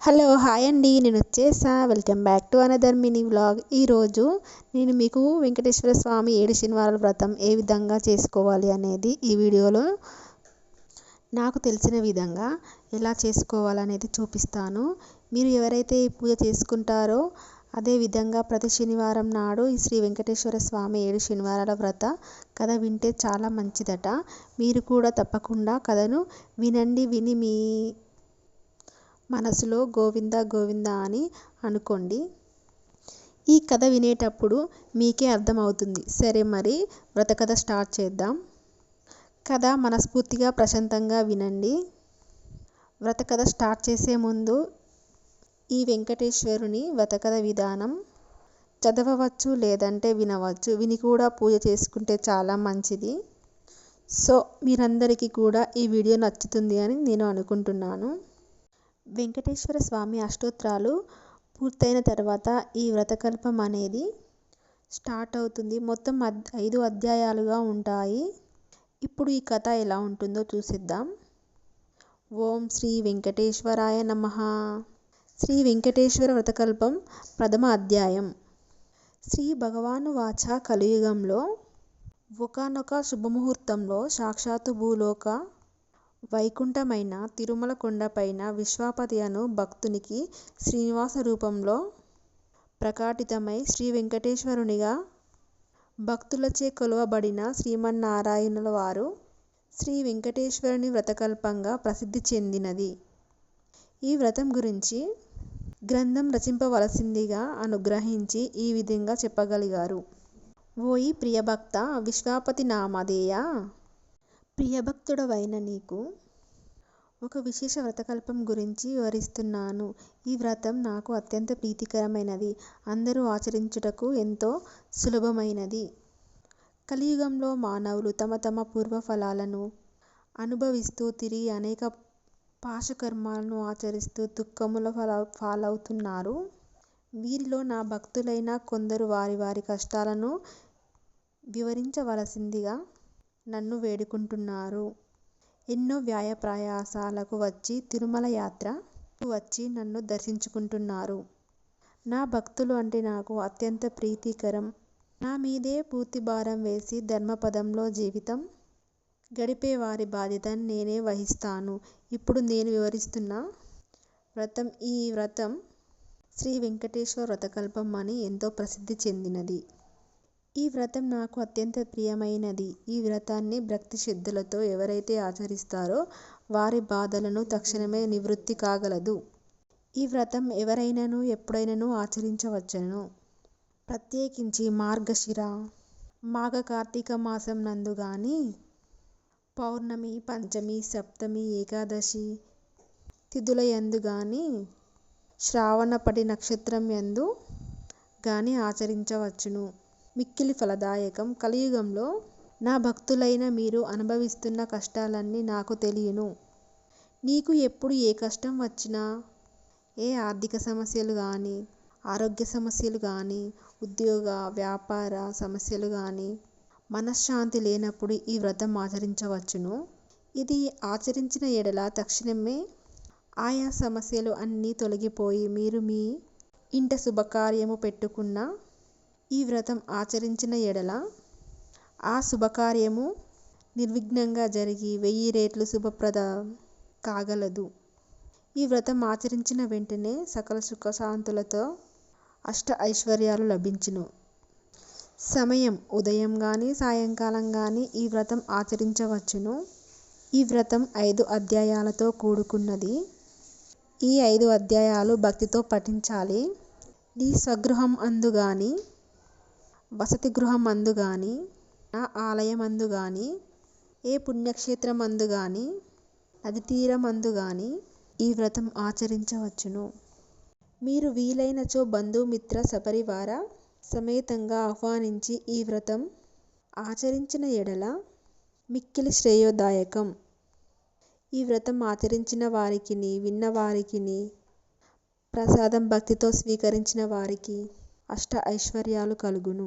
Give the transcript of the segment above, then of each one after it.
Hello hi అండి, నేను వచ్చేసా. Welcome back to another mini vlog. ఈరోజు నేను మీకు వెంకటేశ్వర స్వామి 7 శనివారాల వ్రతం ఏ విధంగా చేసుకోవాలి అనేది ఈ వీడియోలో నాకు తెలిసిన విధంగా ఎలా చేసుకోవాలనేది చూపిస్తాను. మీరు ఎవరైతే ఈ పూజ చేసుకుంటారో అదే విధంగా ప్రతి శనివారం నాడు ఈ శ్రీ వెంకటేశ్వర స్వామి 7 శనివారాల వ్రత కథ వింటే చాలా మంచిదట. మీరు కూడా తప్పకుండా కథను వినండి. విని మీ మనసులో గోవింద గోవింద అని అనుకోండి. ఈ కథ వినేటప్పుడు మీకే అర్థమవుతుంది. సరే, మరి వ్రత కథ స్టార్ట్ చేద్దాం. కథ మనస్ఫూర్తిగా ప్రశాంతంగా వినండి. వ్రత కథ స్టార్ట్ చేసే ముందు ఈ వెంకటేశ్వరుని వ్రత కథ విధానం చదవవచ్చు, లేదంటే వినవచ్చు. విని కూడా పూజ చేసుకుంటే చాలా మంచిది. సో మీరందరికీ కూడా ఈ వీడియో నచ్చుతుంది అని నేను అనుకుంటున్నాను. వెంకటేశ్వర స్వామి అష్టోత్తరాలు పూర్తయిన తర్వాత ఈ వ్రతకల్పం అనేది స్టార్ట్ అవుతుంది. మొత్తం 5 అధ్యాయాలుగా ఉంటాయి. ఇప్పుడు ఈ కథ ఎలా ఉంటుందో చూసిద్దాం. ఓం శ్రీ వెంకటేశ్వరాయ నమః. శ్రీ వెంకటేశ్వర వ్రతకల్పం ప్రథమ అధ్యాయం. శ్రీ భగవానువాచ. కలియుగంలో ఒకానొక శుభముహూర్తంలో సాక్షాత్తు భూలోక వైకుంఠమైన తిరుమల కొండపైన విశ్వాపతి అను భక్తునికి శ్రీనివాస రూపంలో ప్రకటితమై శ్రీ వెంకటేశ్వరునిగా భక్తులచే కొలువబడిన శ్రీమన్నారాయణుల వారు శ్రీ వెంకటేశ్వరుని వ్రతకల్పంగా ప్రసిద్ధి చెందినది. ఈ వ్రతం గురించి గ్రంథం రచింపవలసిందిగా అనుగ్రహించి ఈ విధంగా చెప్పగలిగారు. ఓయి ప్రియభక్త విశ్వాపతి నామధేయ, ప్రియభక్తుడవైన నీకు ఒక విశేష వ్రతకల్పం గురించి వివరిస్తున్నాను. ఈ వ్రతం నాకు అత్యంత ప్రీతికరమైనది. అందరూ ఆచరించుటకు ఎంతో సులభమైనది. కలియుగంలో మానవులు తమ తమ పూర్వఫలాలను అనుభవిస్తూ తిరిగి అనేక పాశకర్మాలను ఆచరిస్తూ దుఃఖముల పాలవుతున్నారు. వీరిలో నా భక్తులైన కొందరు వారి వారి కష్టాలను వివరించవలసిందిగా నన్ను వేడుకుంటున్నారు. ఎన్నో వ్యయ ప్రయాసాలకు వచ్చి తిరుమల యాత్ర వచ్చి నన్ను దర్శించుకుంటున్నారు. నా భక్తులు అంటే నాకు అత్యంత ప్రీతికరం. నా మీదే పూర్తి భారం వేసి ధర్మపదంలో జీవితం గడిపే వారి బాధ్యతను నేనే వహిస్తాను. ఇప్పుడు నేను వివరిస్తున్న వ్రతం ఈ వ్రతం శ్రీ వెంకటేశ్వర వ్రతకల్పం అని ఎంతో ప్రసిద్ధి చెందినది. ఈ వ్రతం నాకు అత్యంత ప్రియమైనది. ఈ వ్రతాన్ని భక్తి శ్రద్ధలతో ఎవరైతే ఆచరిస్తారో వారి బాధలను తక్షణమే నివృత్తి కాగలదు. ఈ వ్రతం ఎవరైనాను ఎప్పుడైనాను ఆచరించవచ్చును. ప్రత్యేకించి మార్గశిర మాఘ కార్తీక మాసం నందు గాని, పౌర్ణమి, పంచమి, సప్తమి, ఏకాదశి తిథుల యందు గాని, శ్రావణపడి నక్షత్రం యందు గాని ఆచరించవచ్చును. మిక్కిలి ఫలదాయకం. కలియుగంలో నా భక్తులైన మీరు అనుభవిస్తున్న కష్టాలన్నీ నాకు తెలియను. నీకు ఎప్పుడు ఏ కష్టం వచ్చినా, ఏ ఆర్థిక సమస్యలు కానీ, ఆరోగ్య సమస్యలు కానీ, ఉద్యోగ వ్యాపార సమస్యలు కానీ, మనశ్శాంతి లేనప్పుడు ఈ వ్రతం ఆచరించవచ్చును. ఇది ఆచరించిన ఎడల తక్షణమే ఆయా సమస్యలు అన్నీ తొలగిపోయి మీరు మీ ఇంట శుభకార్యము పెట్టుకున్న ఈ వ్రతం ఆచరించిన ఎడల ఆ శుభకార్యము నిర్విఘ్నంగా జరిగి 1000 రెట్లు శుభప్రదం కాగలదు. ఈ వ్రతం ఆచరించిన వెంటనే సకల సుఖశాంతులతో అష్ట ఐశ్వర్యాలు లభించును. సమయం ఉదయం కానీ సాయంకాలం కానీ ఈ వ్రతం ఆచరించవచ్చును. ఈ వ్రతం 5 అధ్యాయాలతో కూడుకున్నది. ఈ 5 అధ్యాయాలు భక్తితో పఠించాలి. నీ స్వగృహం అందు గాని, వసతి గృహం అందు గాని, నా ఆలయం అందు గాని, ఏ పుణ్యక్షేత్రం అందు గాని, నది తీరం అందు గాని ఈ వ్రతం ఆచరించవచ్చును. మీరు వీలైనచో బంధుమిత్ర సపరివార సమేతంగా ఆహ్వానించి ఈ వ్రతం ఆచరించిన ఎడల మిక్కిలి శ్రేయోదాయకం. ఈ వ్రతం ఆచరించిన వారికిని, విన్న వారికిని, ప్రసాదం భక్తితో స్వీకరించిన వారికి అష్ట ఐశ్వర్యాలు కలుగును.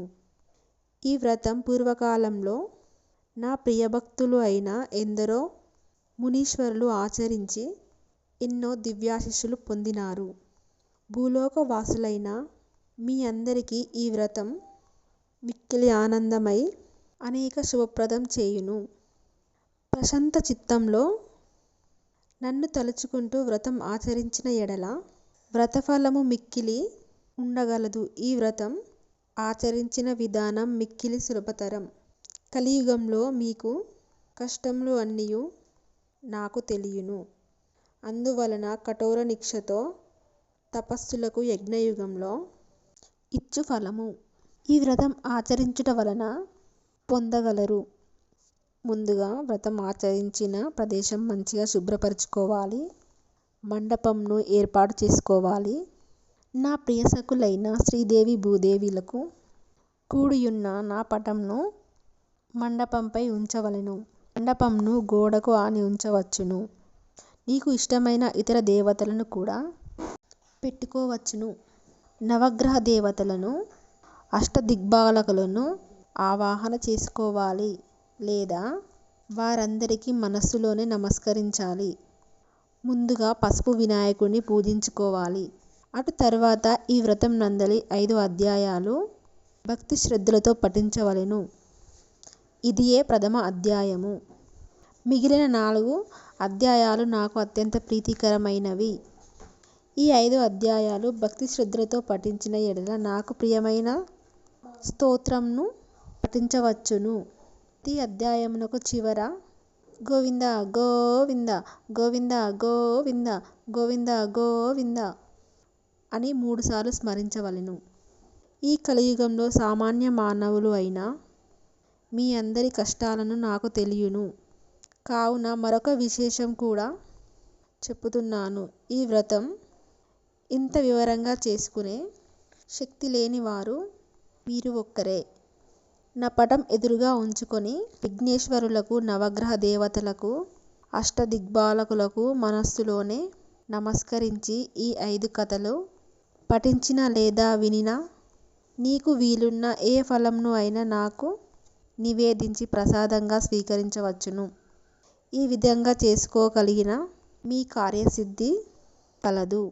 ఈ వ్రతం పూర్వకాలంలో నా ప్రియభక్తులు అయిన ఎందరో మునీశ్వరులు ఆచరించి ఎన్నో దివ్యాశీస్సులు పొందినారు. భూలోక వాసులైన మీ అందరికీ ఈ వ్రతం మిక్కిలి ఆనందమై అనేక శుభప్రదం చేయును. ప్రశాంత చిత్తంలో నన్ను తలుచుకుంటూ వ్రతం ఆచరించిన ఎడల వ్రతఫలము మిక్కిలి ఉండగలదు. ఈ వ్రతం ఆచరించిన విధానం మిక్కిలి సులభతరం. కలియుగంలో మీకు కష్టములు అన్నియు నాకు తెలియును. అందువలన కఠోర నిష్ఠతో తపస్సులకు యజ్ఞయుగంలో ఇచ్చు ఫలము ఈ వ్రతం ఆచరించుట వలన పొందగలరు. ముందుగా వ్రతం ఆచరించిన ప్రదేశం మంచిగా శుభ్రపరచుకోవాలి. మండపంను ఏర్పాటు చేసుకోవాలి. నా ప్రియసకులైన శ్రీదేవి భూదేవిలకు కూడియున్న నా పటంను మండపంపై ఉంచవలెను. మండపంను గోడకు ఆని ఉంచవచ్చును. నీకు ఇష్టమైన ఇతర దేవతలను కూడా పెట్టుకోవచ్చును. నవగ్రహ దేవతలను, అష్టదిగ్పాలకులను ఆవాహన చేసుకోవాలి లేదా వారందరికీ మనస్సులోనే నమస్కరించాలి. ముందుగా పసుపు వినాయకుడిని పూజించుకోవాలి. అటు తర్వాత ఈ వ్రతం నందలి 5 అధ్యాయాలు భక్తి శ్రద్ధలతో పఠించవలెను. ఇదియే ప్రథమ అధ్యాయము. మిగిలిన 4 అధ్యాయాలు నాకు అత్యంత ప్రీతికరమైనవి. ఈ 5 అధ్యాయాలు భక్తి శ్రద్ధలతో పఠించిన ఎడల నాకు ప్రియమైన స్తోత్రంను పఠించవచ్చును. ప్రతి అధ్యాయమునకు చివర గోవింద గోవింద గోవింద గోవింద గోవింద గోవింద అని 3 సార్లు స్మరించవలెను. ఈ కలియుగంలో సామాన్య మానవులు అయిన మీ అందరి కష్టాలను నాకు తెలియును. కావున మరొక విశేషం కూడా చెప్పుతున్నాను. ఈ వ్రతం ఇంత వివరంగా చేసుకునే శక్తి లేని వారు మీరు ఒక్కరే. నా పటం ఎదురుగా ఉంచుకొని విఘ్నేశ్వరులకు, నవగ్రహ దేవతలకు, అష్టదిగ్పాలకులకు మనస్సులోనే నమస్కరించి ఈ 5 కథలు పఠించిన లేదా వినినా నీకు వీలున్న ఏ ఫలంను అయినా నాకు నివేదించి ప్రసాదంగా స్వీకరించవచ్చును. ఈ విధంగా చేసుకోగలిగిన మీ కార్యసిద్ధి కలదు.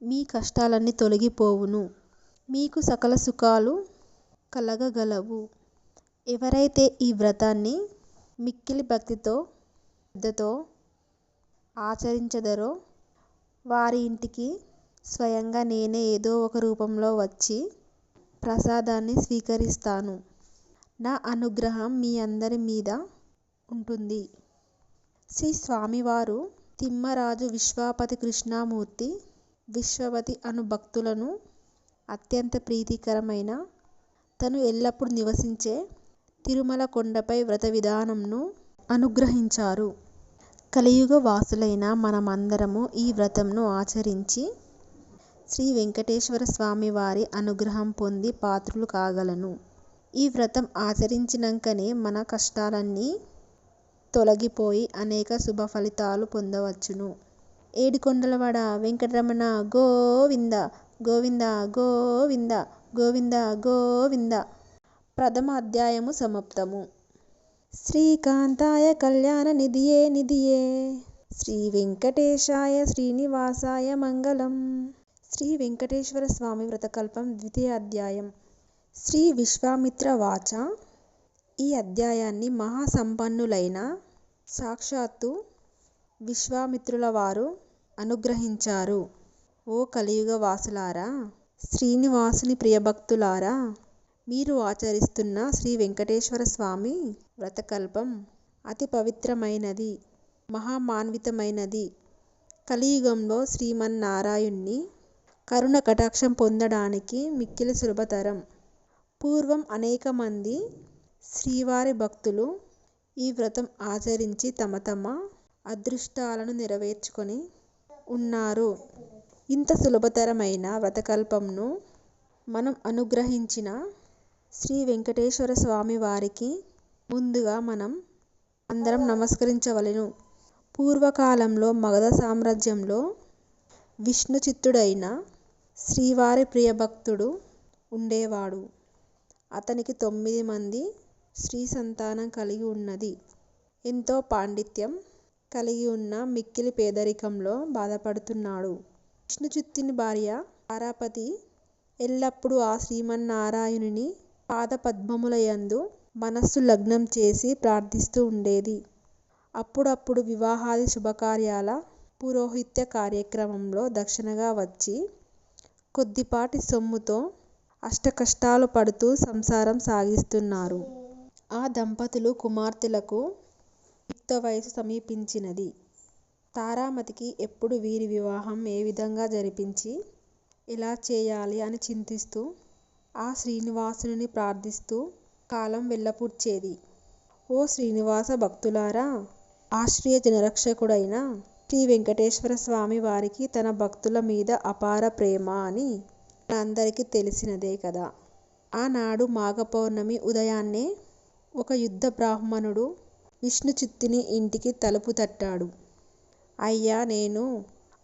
మీ కష్టాలన్నీ తొలగిపోవును. మీకు సకల సుఖాలు కలగగలవు. ఎవరైతే ఈ వ్రతాన్ని మిక్కిలి భక్తితో శ్రద్ధతో ఆచరించెదరో వారి ఇంటికి స్వయంగా నేనే ఏదో ఒక రూపంలో వచ్చి ప్రసాదాన్ని స్వీకరిస్తాను. నా అనుగ్రహం మీ అందరి మీద ఉంటుంది. శ్రీ స్వామివారు తిమ్మరాజు విశ్వాపతి కృష్ణమూర్తి విశ్వవతి అను భక్తులను అత్యంత ప్రీతికరమైన తను ఎల్లప్పుడూ నివసించే తిరుమల కొండపై వ్రత విధానంను అనుగ్రహించారు. కలియుగ వాసులైన మనమందరము ఈ వ్రతంను ఆచరించి శ్రీ వెంకటేశ్వర స్వామి వారి అనుగ్రహం పొంది పాత్రులు కాగలను. ఈ వ్రతం ఆచరించినంకనే మన కష్టాలన్నీ తొలగిపోయి అనేక శుభ ఫలితాలు పొందవచ్చును. ఏడుకొండలవాడ వెంకటరమణ గోవింద గోవింద గోవింద గోవింద గోవింద. ప్రథమ అధ్యాయము సమాప్తము. శ్రీకాంతాయ కళ్యాణ నిధియే నిధియే శ్రీ వెంకటేశాయ శ్రీనివాసాయ మంగళం. శ్రీ వెంకటేశ్వర స్వామి వ్రతకల్పం ద్వితీయ అధ్యాయం. శ్రీ విశ్వామిత్ర వాచ. ఈ అధ్యాయాన్ని మహాసంపన్నులైన సాక్షాత్తు విశ్వామిత్రుల వారు అనుగ్రహించారు. ఓ కలియుగ వాసులారా, శ్రీనివాసుని ప్రియభక్తులారా, మీరు ఆచరిస్తున్న శ్రీ వెంకటేశ్వర స్వామి వ్రతకల్పం అతి పవిత్రమైనది, మహామాన్వితమైనది. కలియుగంలో శ్రీమన్నారాయణుని కరుణ కటాక్షం పొందడానికి మిక్కిలి సులభతరం. పూర్వం అనేక మంది శ్రీవారి భక్తులు ఈ వ్రతం ఆచరించి తమ తమ అదృష్టాలను నెరవేర్చుకొని ఉన్నారు. ఇంత సులభతరమైన వ్రతకల్పంను మనం అనుగ్రహించిన శ్రీ వెంకటేశ్వర స్వామి వారికి ముందుగా మనం అందరం నమస్కరించవలెను. పూర్వకాలంలో మగధ సామ్రాజ్యంలో విష్ణు చిత్తుడైన శ్రీవారి ప్రియభక్తుడు ఉండేవాడు. అతనికి 9 మంది స్త్రీ సంతానం కలిగి ఉన్నది. ఎంతో పాండిత్యం కలిగి ఉన్న మిక్కిలి పేదరికంలో బాధపడుతున్నాడు. విష్ణుచిత్తుని భార్య తారాపతి ఎల్లప్పుడూ ఆ శ్రీమన్నారాయణుని పాదపద్మములయందు మనస్సు లగ్నం చేసి ప్రార్థిస్తూ ఉండేది. అప్పుడప్పుడు వివాహాది శుభకార్యాల పురోహిత్య కార్యక్రమంలో దక్షిణగా వచ్చి కొద్దిపాటి సొమ్ముతో అష్టకష్టాలు పడుతూ సంసారం సాగిస్తున్నారు. ఆ దంపతులు కుమార్తెలకు యుక్త వయసు సమీపించినది. తారామతికి ఎప్పుడు వీరి వివాహం ఏ విధంగా జరిపించి ఎలా చేయాలి అని చింతిస్తూ ఆ శ్రీనివాసుని ప్రార్థిస్తూ కాలం వెళ్ళపుచ్చేది. ఓ శ్రీనివాస భక్తులారా, ఆశ్రయ జనరక్షకుడైన శ్రీ వెంకటేశ్వర స్వామి వారికి తన భక్తుల మీద అపార ప్రేమ అని అందరికీ తెలిసినదే కదా. ఆనాడు మాఘ పౌర్ణమి ఉదయాన్నే ఒక యుద్ధ బ్రాహ్మణుడు విష్ణుచిత్తుని ఇంటికి తలుపు తట్టాడు. అయ్యా, నేను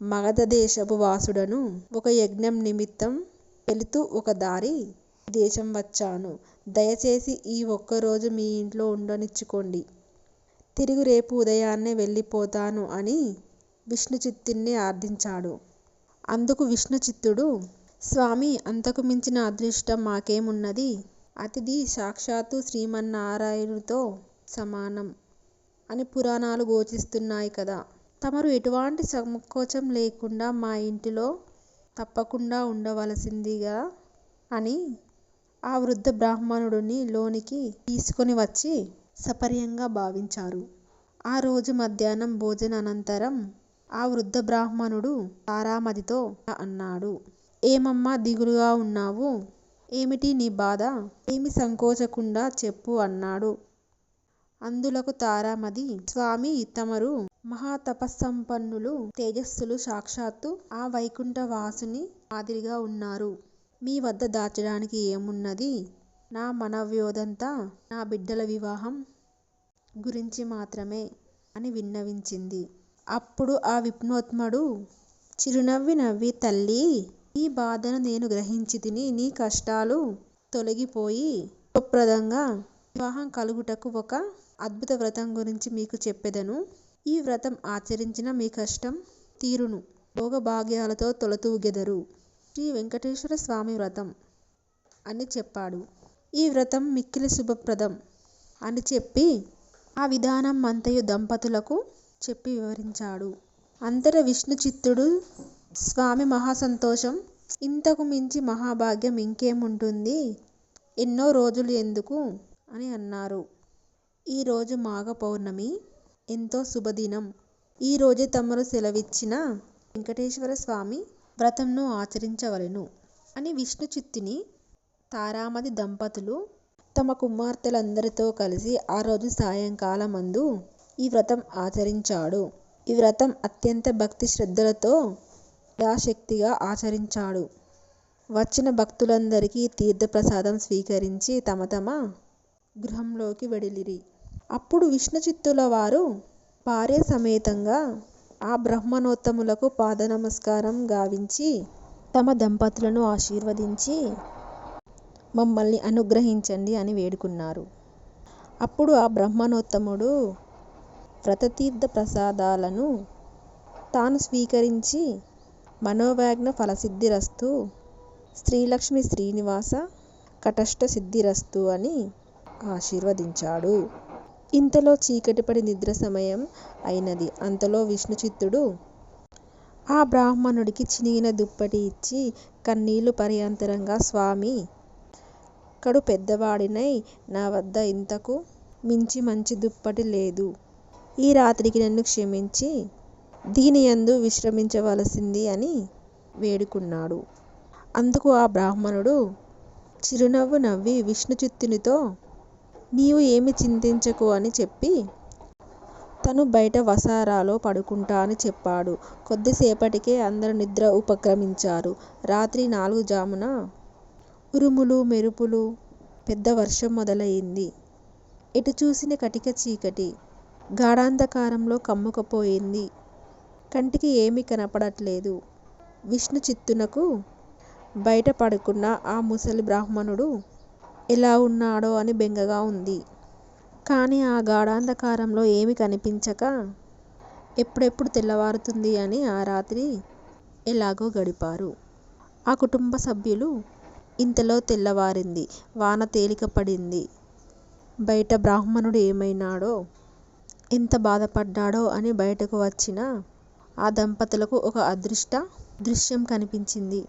మగధ దేశపు వాసుడను. ఒక యజ్ఞం నిమిత్తం వెళుతూ ఒక దారి దేశం వచ్చాను. దయచేసి ఈ ఒక్కరోజు మీ ఇంట్లో ఉండనిచ్చుకోండి. తిరిగి రేపు ఉదయాన్నే వెళ్ళిపోతాను అని విష్ణుచిత్తుణ్ణి ఆర్థించాడు. అందుకు విష్ణుచిత్తుడు, స్వామి, అంతకు మించిన అదృష్టం మాకేమున్నది? అతిథి సాక్షాత్తు శ్రీమన్నారాయణుడితో సమానం అని పురాణాలు ఘోషిస్తున్నాయి కదా. తమరు ఎటువంటి సంకోచం లేకుండా మా ఇంటిలో తప్పకుండా ఉండవలసిందిగా అని ఆ వృద్ధ బ్రాహ్మణుడిని లోనికి తీసుకొని వచ్చి సపర్యంగా భావించారు. ఆ రోజు మధ్యాహ్నం భోజన అనంతరం ఆ వృద్ధ బ్రాహ్మణుడు తారామతితో అన్నాడు, ఏమమ్మా దిగులుగా ఉన్నావు? ఏమిటి నీ బాధ? ఏమి సంకోచకుండా చెప్పు అన్నాడు. అందులకు తారామతి, స్వామి, తమరు మహాతపస్సంపన్నులు, తేజస్సులు, సాక్షాత్తు ఆ వైకుంఠ వాసుని మాదిరిగా ఉన్నారు. మీ వద్ద దాచడానికి ఏమున్నది? నా మనవ్యోదంతా నా బిడ్డల వివాహం గురించి మాత్రమే అని విన్నవించింది. అప్పుడు ఆ విప్రోత్ముడు చిరునవ్వి నవ్వి, తల్లీ, నీ బాధను నేను గ్రహించితిని. నీ కష్టాలు తొలగిపోయి శుభప్రదంగా వివాహం కలుగుటకు ఒక అద్భుత వ్రతం గురించి మీకు చెప్పెదను. ఈ వ్రతం ఆచరించిన మీ కష్టం తీరును, భోగభాగ్యాలతో తొలతూగెదరు. శ్రీ వెంకటేశ్వర స్వామి వ్రతం అని చెప్పాడు. ఈ వ్రతం మిక్కిలి శుభప్రదం అని చెప్పి ఆ విధానం అంతయు దంపతులకు చెప్పి వివరించాడు. అంతటా విష్ణుచిత్తుడు, స్వామి మహాసంతోషం, ఇంతకు మించి మహాభాగ్యం ఇంకేముంటుంది? ఎన్నో రోజులు ఎందుకు అని అన్నారు. ఈరోజు మాఘ పౌర్ణమి, ఎంతో శుభదినం. ఈరోజే తమరు సెలవిచ్చిన వెంకటేశ్వర స్వామి వ్రతంను ఆచరించవలెను అని విష్ణుచిత్తుని తారామతి దంపతులు తమ కుమార్తెలందరితో కలిసి ఆ రోజు సాయంకాలమందు ఈ వ్రతం ఆచరించాడు. ఈ వ్రతం అత్యంత భక్తి శ్రద్ధలతో యథాశక్తిగా ఆచరించాడు. వచ్చిన భక్తులందరికీ తీర్థప్రసాదం స్వీకరించి తమ తమ గృహంలోకి వెడిలిరి. అప్పుడు విష్ణుచిత్తుల వారు భార్య సమేతంగా ఆ బ్రాహ్మణోత్తములకు పాదనమస్కారం గావించి తమ దంపతులను ఆశీర్వదించి మమ్మల్ని అనుగ్రహించండి అని వేడుకున్నారు. అప్పుడు ఆ బ్రాహ్మణోత్తముడు వ్రతతీర్థ ప్రసాదాలను తాను స్వీకరించి మనోవాజ్ఞ ఫలసిద్ధిరస్తు, శ్రీలక్ష్మి శ్రీనివాస కటస్థ సిద్ధిరస్తు అని ఆశీర్వదించాడు. ఇంతలో చీకటిపడి నిద్ర సమయం అయినది. అంతలో విష్ణుచిత్తుడు ఆ బ్రాహ్మణుడికి చినిగిన దుప్పటి ఇచ్చి కన్నీళ్లు పర్యంతరంగా, స్వామి, కడు పెద్దవాడినై నా వద్ద ఇంతకు మించి మంచి దుప్పటి లేదు. ఈ రాత్రికి నన్ను క్షమించి దీనియందు విశ్రమించవలసింది అని వేడుకున్నాడు. అందుకు ఆ బ్రాహ్మణుడు చిరునవ్వు నవ్వి విష్ణుచిత్తునితో, నీవు ఏమి చింతించకు అని చెప్పి తను బయట వసారాలో పడుకుంటా అని చెప్పాడు. కొద్దిసేపటికే అందరూ నిద్ర ఉపక్రమించారు. రాత్రి 4 జామున ఉరుములు, మెరుపులు, పెద్ద వర్షం మొదలయింది. ఎటు చూసిన కటిక చీకటి గాఢాంధకారంలో కమ్ముకుపోయింది. కంటికి ఏమీ కనపడట్లేదు. విష్ణుచిత్తునకు బయట పడుకున్న ఆ ముసలి బ్రాహ్మణుడు ఎలా ఉన్నాడో అని బెంగగా ఉంది. కానీ ఆ గాఢాంధకారంలో ఏమీ కనిపించక ఎప్పుడెప్పుడు తెల్లవారుతుంది అని ఆ రాత్రి ఎలాగో గడిపారు. ఆ కుటుంబ సభ్యులు ఇంతలో తెల్లవారింది. వాన తేలిక పడింది. బయట బ్రాహ్మణుడు ఏమైనాడో, ఎంత బాధపడ్డాడో అని బయటకు వచ్చిన ఆ దంపతులకు ఒక అదృష్ట దృశ్యం కనిపించింది.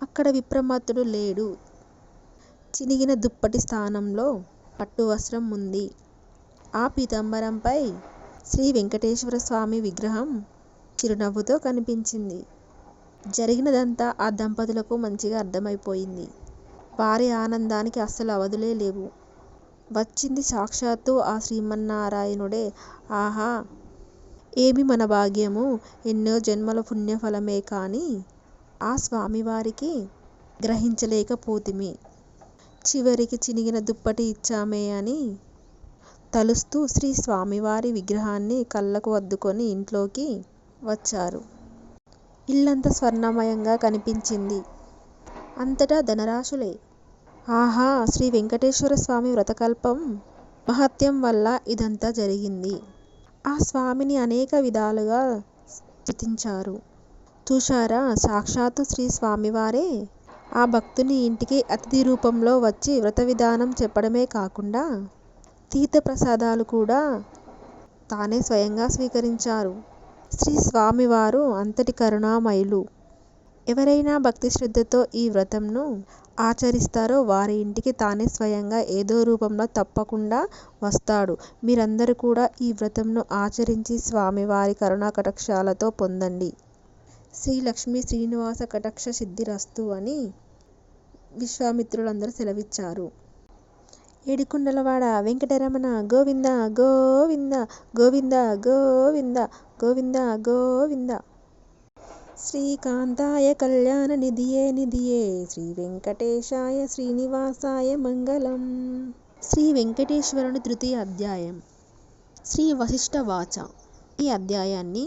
అక్కడ విప్రమత్తుడు లేడు. చినిగిన దుప్పటి స్థానంలో పట్టు వస్త్రం ఉంది. ఆ పీతాంబరంపై శ్రీ వెంకటేశ్వర స్వామి విగ్రహం చిరునవ్వుతో కనిపించింది. జరిగినదంతా ఆ దంపతులకు మంచిగా అర్థమైపోయింది. వారి ఆనందానికి అస్సలు అవధులే లేవు. వచ్చింది సాక్షాత్తు ఆ శ్రీమన్నారాయణుడే. ఆహా, ఏమి మన భాగ్యము! ఎన్నో జన్మల పుణ్యఫలమే కాని ఆ స్వామివారికి గ్రహించలేకపోతిమి. చివరికి చినిగిన దుప్పటి ఇచ్చామే అని తలుస్తూ శ్రీ స్వామివారి విగ్రహాన్ని కళ్ళకు అద్దుకొని ఇంట్లోకి వచ్చారు. ఇల్లంతా స్వర్ణమయంగా కనిపించింది. అంతటా ధనరాశులే. ఆహా, శ్రీ వెంకటేశ్వర స్వామి వ్రతకల్పం మహత్యం వల్ల ఇదంతా జరిగింది. ఆ స్వామిని అనేక విధాలుగా స్తుతించారు. చూశారా, సాక్షాత్తు శ్రీ స్వామివారే ఆ భక్తుని ఇంటికి అతిథి రూపంలో వచ్చి వ్రత విధానం చెప్పడమే కాకుండా తీర్థప్రసాదాలు కూడా తానే స్వయంగా స్వీకరించారు. శ్రీ స్వామివారు అంతటి కరుణామయులు. ఎవరైనా భక్తి శ్రద్ధతో ఈ వ్రతంను ఆచరిస్తారో వారి ఇంటికి తానే స్వయంగా ఏదో రూపంలో తప్పకుండా వస్తాడు. మీరందరూ కూడా ఈ వ్రతంను ఆచరించి స్వామివారి కరుణా కటాక్షాలతో పొందండి. శ్రీ లక్ష్మీ శ్రీనివాస కటాక్ష సిద్ధిరస్తు అని విశ్వామిత్రులందరూ సెలవిచ్చారు. ఏడుకొండలవాడ వెంకటరమణ గోవింద గోవింద గోవింద గోవింద గోవింద గోవింద. శ్రీకాంతాయ కళ్యాణ నిధియే నిధియే శ్రీ వెంకటేశాయ శ్రీనివాసాయ మంగళం. శ్రీ వెంకటేశ్వరుని తృతీయ అధ్యాయం. శ్రీ వశిష్ఠ వాచ. ఈ అధ్యాయాన్ని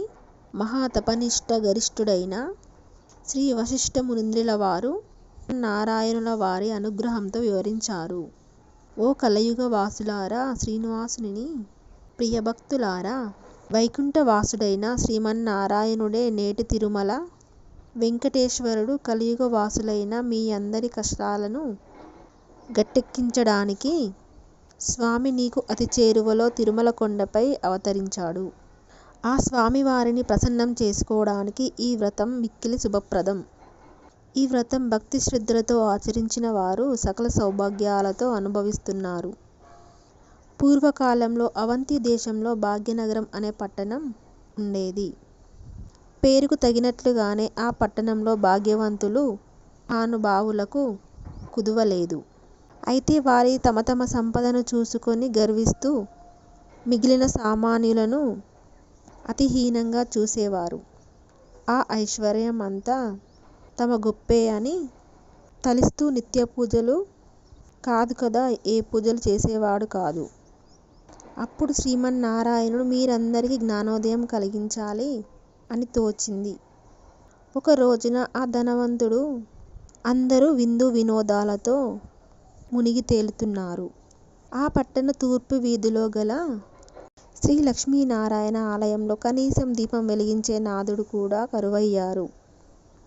మహాతపనిష్ట గరిష్ఠుడైన శ్రీ వశిష్ఠ మునీంద్రుల వారు నారాయణుల వారి అనుగ్రహంతో వివరించారు. ఓ కలయుగ వాసులారా, శ్రీనివాసుని ప్రియభక్తులారా, వైకుంఠవాసుడైన శ్రీమన్నారాయణుడే నేటి తిరుమల వెంకటేశ్వరుడు కలియుగ వాసులైన మీ అందరి కష్టాలను గట్టెక్కించడానికి స్వామి నీకు అతి చేరువలో తిరుమల కొండపై అవతరించాడు. ఆ స్వామివారిని ప్రసన్నం చేసుకోవడానికి ఈ వ్రతం మిక్కిలి శుభప్రదం. ఈ వ్రతం భక్తి శ్రద్ధలతో ఆచరించిన వారు సకల సౌభాగ్యాలతో అనుభవిస్తున్నారు. పూర్వకాలంలో అవంతి దేశంలో భాగ్యనగరం అనే పట్టణం ఉండేది. పేరుకు తగినట్లుగానే ఆ పట్టణంలో భాగ్యవంతులు మహానుభావులకు కుదువలేదు. అయితే వారి తమ తమ సంపదను చూసుకొని గర్విస్తూ మిగిలిన సామాన్యులను అతిహీనంగా చూసేవారు. ఆ ఐశ్వర్యం అంతా తమ గొప్పే అని తలిస్తూ నిత్య పూజలు కాదు కదా, ఏ పూజలు చేసేవాడు కాదు. అప్పుడు శ్రీమన్నారాయణుడు మీరందరికీ జ్ఞానోదయం కలిగించాలి అని తోచింది. ఒక రోజున ఆ ధనవంతుడు అందరూ విందు వినోదాలతో మునిగి తేలుతున్నారు. ఆ పట్టణ తూర్పు వీధిలో గల శ్రీ లక్ష్మీనారాయణ ఆలయంలో కనీసం దీపం వెలిగించే నాథుడు కూడా కరువయ్యారు.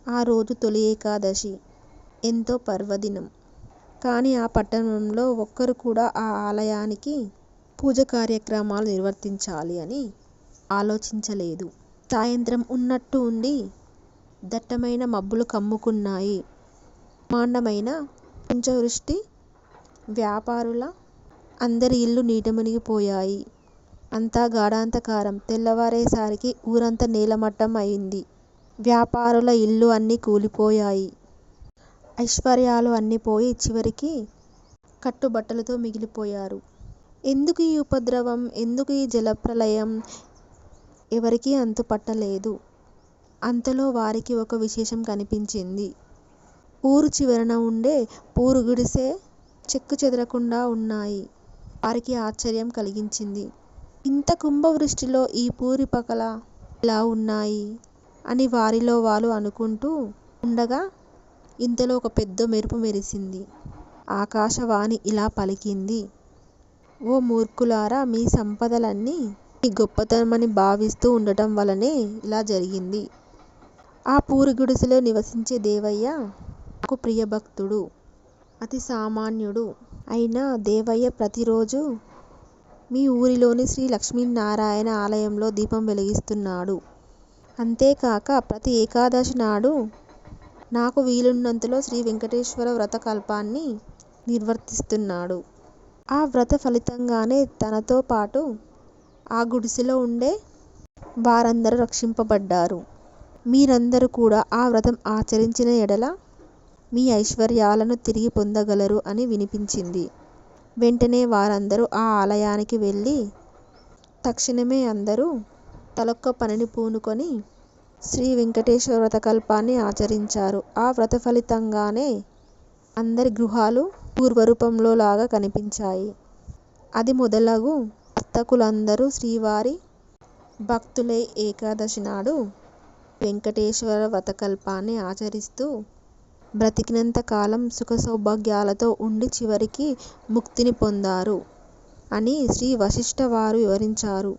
ఆ రోజు తొలి ఏకాదశి, ఎంతో పర్వదినం. కానీ ఆ పట్టణంలో ఒక్కరు కూడా ఆ ఆలయానికి పూజ కార్యక్రమాలు నిర్వర్తించాలి అని ఆలోచించలేదు. సాయంత్రం ఉన్నట్టు ఉండి దట్టమైన మబ్బులు కమ్ముకున్నాయి. బ్రహ్మాండమైన కుంచవృష్టి. వ్యాపారుల అందరి ఇళ్ళు నీట మునిగిపోయాయి. అంతా గాఢాంధకారం. తెల్లవారేసరికి ఊరంతా నేలమట్టం అయింది. వ్యాపారుల ఇళ్ళు అన్నీ కూలిపోయాయి. ఐశ్వర్యాలు అన్నీ పోయి చివరికి కట్టుబట్టలతో మిగిలిపోయారు. ఎందుకు ఈ ఉపద్రవం, ఎందుకు ఈ జలప్రళయం? ఎవరికీ అంతుపట్టలేదు. అంతలో వారికి ఒక విశేషం కనిపించింది. ఊరు చివరన ఉండే పూరు గుడిసె చెక్కు చెదరకుండా ఉన్నాయి. వారికి ఆశ్చర్యం కలిగించింది. ఇంత కుంభవృష్టిలో ఈ పూరి పకల ఎలా ఉన్నాయి అని వారిలో వాళ్ళు అనుకుంటూ ఉండగా ఇంతలో ఒక పెద్ద మెరుపు మెరిసింది. ఆకాశవాణి ఇలా పలికింది: ఓ మూర్ఖులారా, మీ సంపదలన్నీ ఈ గొప్పతనమని భావిస్తూ ఉండటం వలనే ఇలా జరిగింది. ఆ పూరి గుడిసెలో నివసించే దేవయ్య నాకు ప్రియభక్తుడు, అతి సామాన్యుడు అయిన దేవయ్య ప్రతిరోజు మీ ఊరిలోని శ్రీ లక్ష్మీనారాయణ ఆలయంలో దీపం వెలిగిస్తున్నాడు. అంతేకాక ప్రతి ఏకాదశి నాడు నాకు వీలున్నంతలో శ్రీ వెంకటేశ్వర వ్రత కల్పాన్ని నిర్వర్తిస్తున్నాడు. ఆ వ్రత ఫలితంగానే తనతో పాటు ఆ గుడిసెలో ఉండే వారందరూ రక్షింపబడ్డారు. మీరందరూ కూడా ఆ వ్రతం ఆచరించిన ఎడల మీ ఐశ్వర్యాలను తిరిగి పొందగలరు అని వినిపించింది. వెంటనే వారందరూ ఆ ఆలయానికి వెళ్ళి తక్షణమే అందరూ తలొక్క పనిని పూనుకొని శ్రీ వెంకటేశ్వర వ్రతకల్పాన్ని ఆచరించారు. ఆ వ్రత ఫలితంగానే అందరి గృహాలు పూర్వరూపంలో లాగా కనిపించాయి. అది మొదలగు భక్తులందరూ శ్రీవారి భక్తులై ఏకాదశి నాడు వెంకటేశ్వర వ్రతకల్పాన్ని ఆచరిస్తూ బ్రతికినంత కాలం సుఖ సౌభాగ్యాలతో ఉండి చివరికి ముక్తిని పొందారు అని శ్రీ వశిష్ఠ వారు వివరించారు.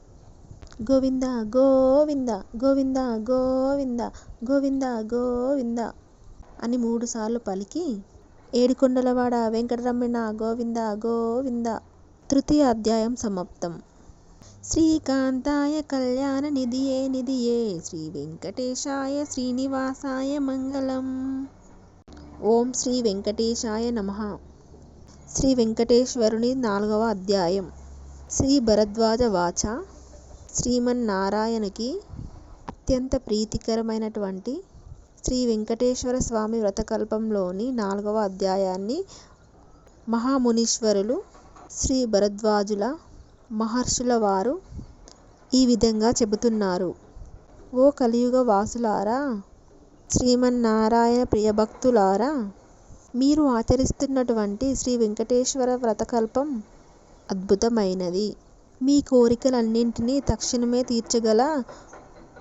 గోవింద గోవింద గోవింద గోవింద గోవింద గోవింద అని 3 సార్లు పలికి ఏడుకొండలవాడ వెంకటరమణ గోవింద గోవింద. తృతీయ అధ్యాయం సమాప్తం. శ్రీకాంతాయ కళ్యాణ నిధియే నిధియే శ్రీ వెంకటేశాయ శ్రీనివాసాయ మంగళం. ఓం శ్రీ వెంకటేశాయ నమః. శ్రీ వెంకటేశ్వరుని 4వ అధ్యాయం. శ్రీ భరద్వాజ వాచ. శ్రీమన్నారాయణునికి అత్యంత ప్రీతికరమైనటువంటి శ్రీ వెంకటేశ్వర స్వామి వ్రతకల్పంలోని 4వ అధ్యాయాన్ని మహామునీశ్వరులు శ్రీ భరద్వాజుల మహర్షుల వారు ఈ విధంగా చెబుతున్నారు. ఓ కలియుగ వాసులారా, శ్రీమన్నారాయణ ప్రియభక్తులారా, మీరు ఆచరిస్తున్నటువంటి శ్రీ వెంకటేశ్వర వ్రతకల్పం అద్భుతమైనది. మీ కోరికలన్నింటినీ తక్షణమే తీర్చగల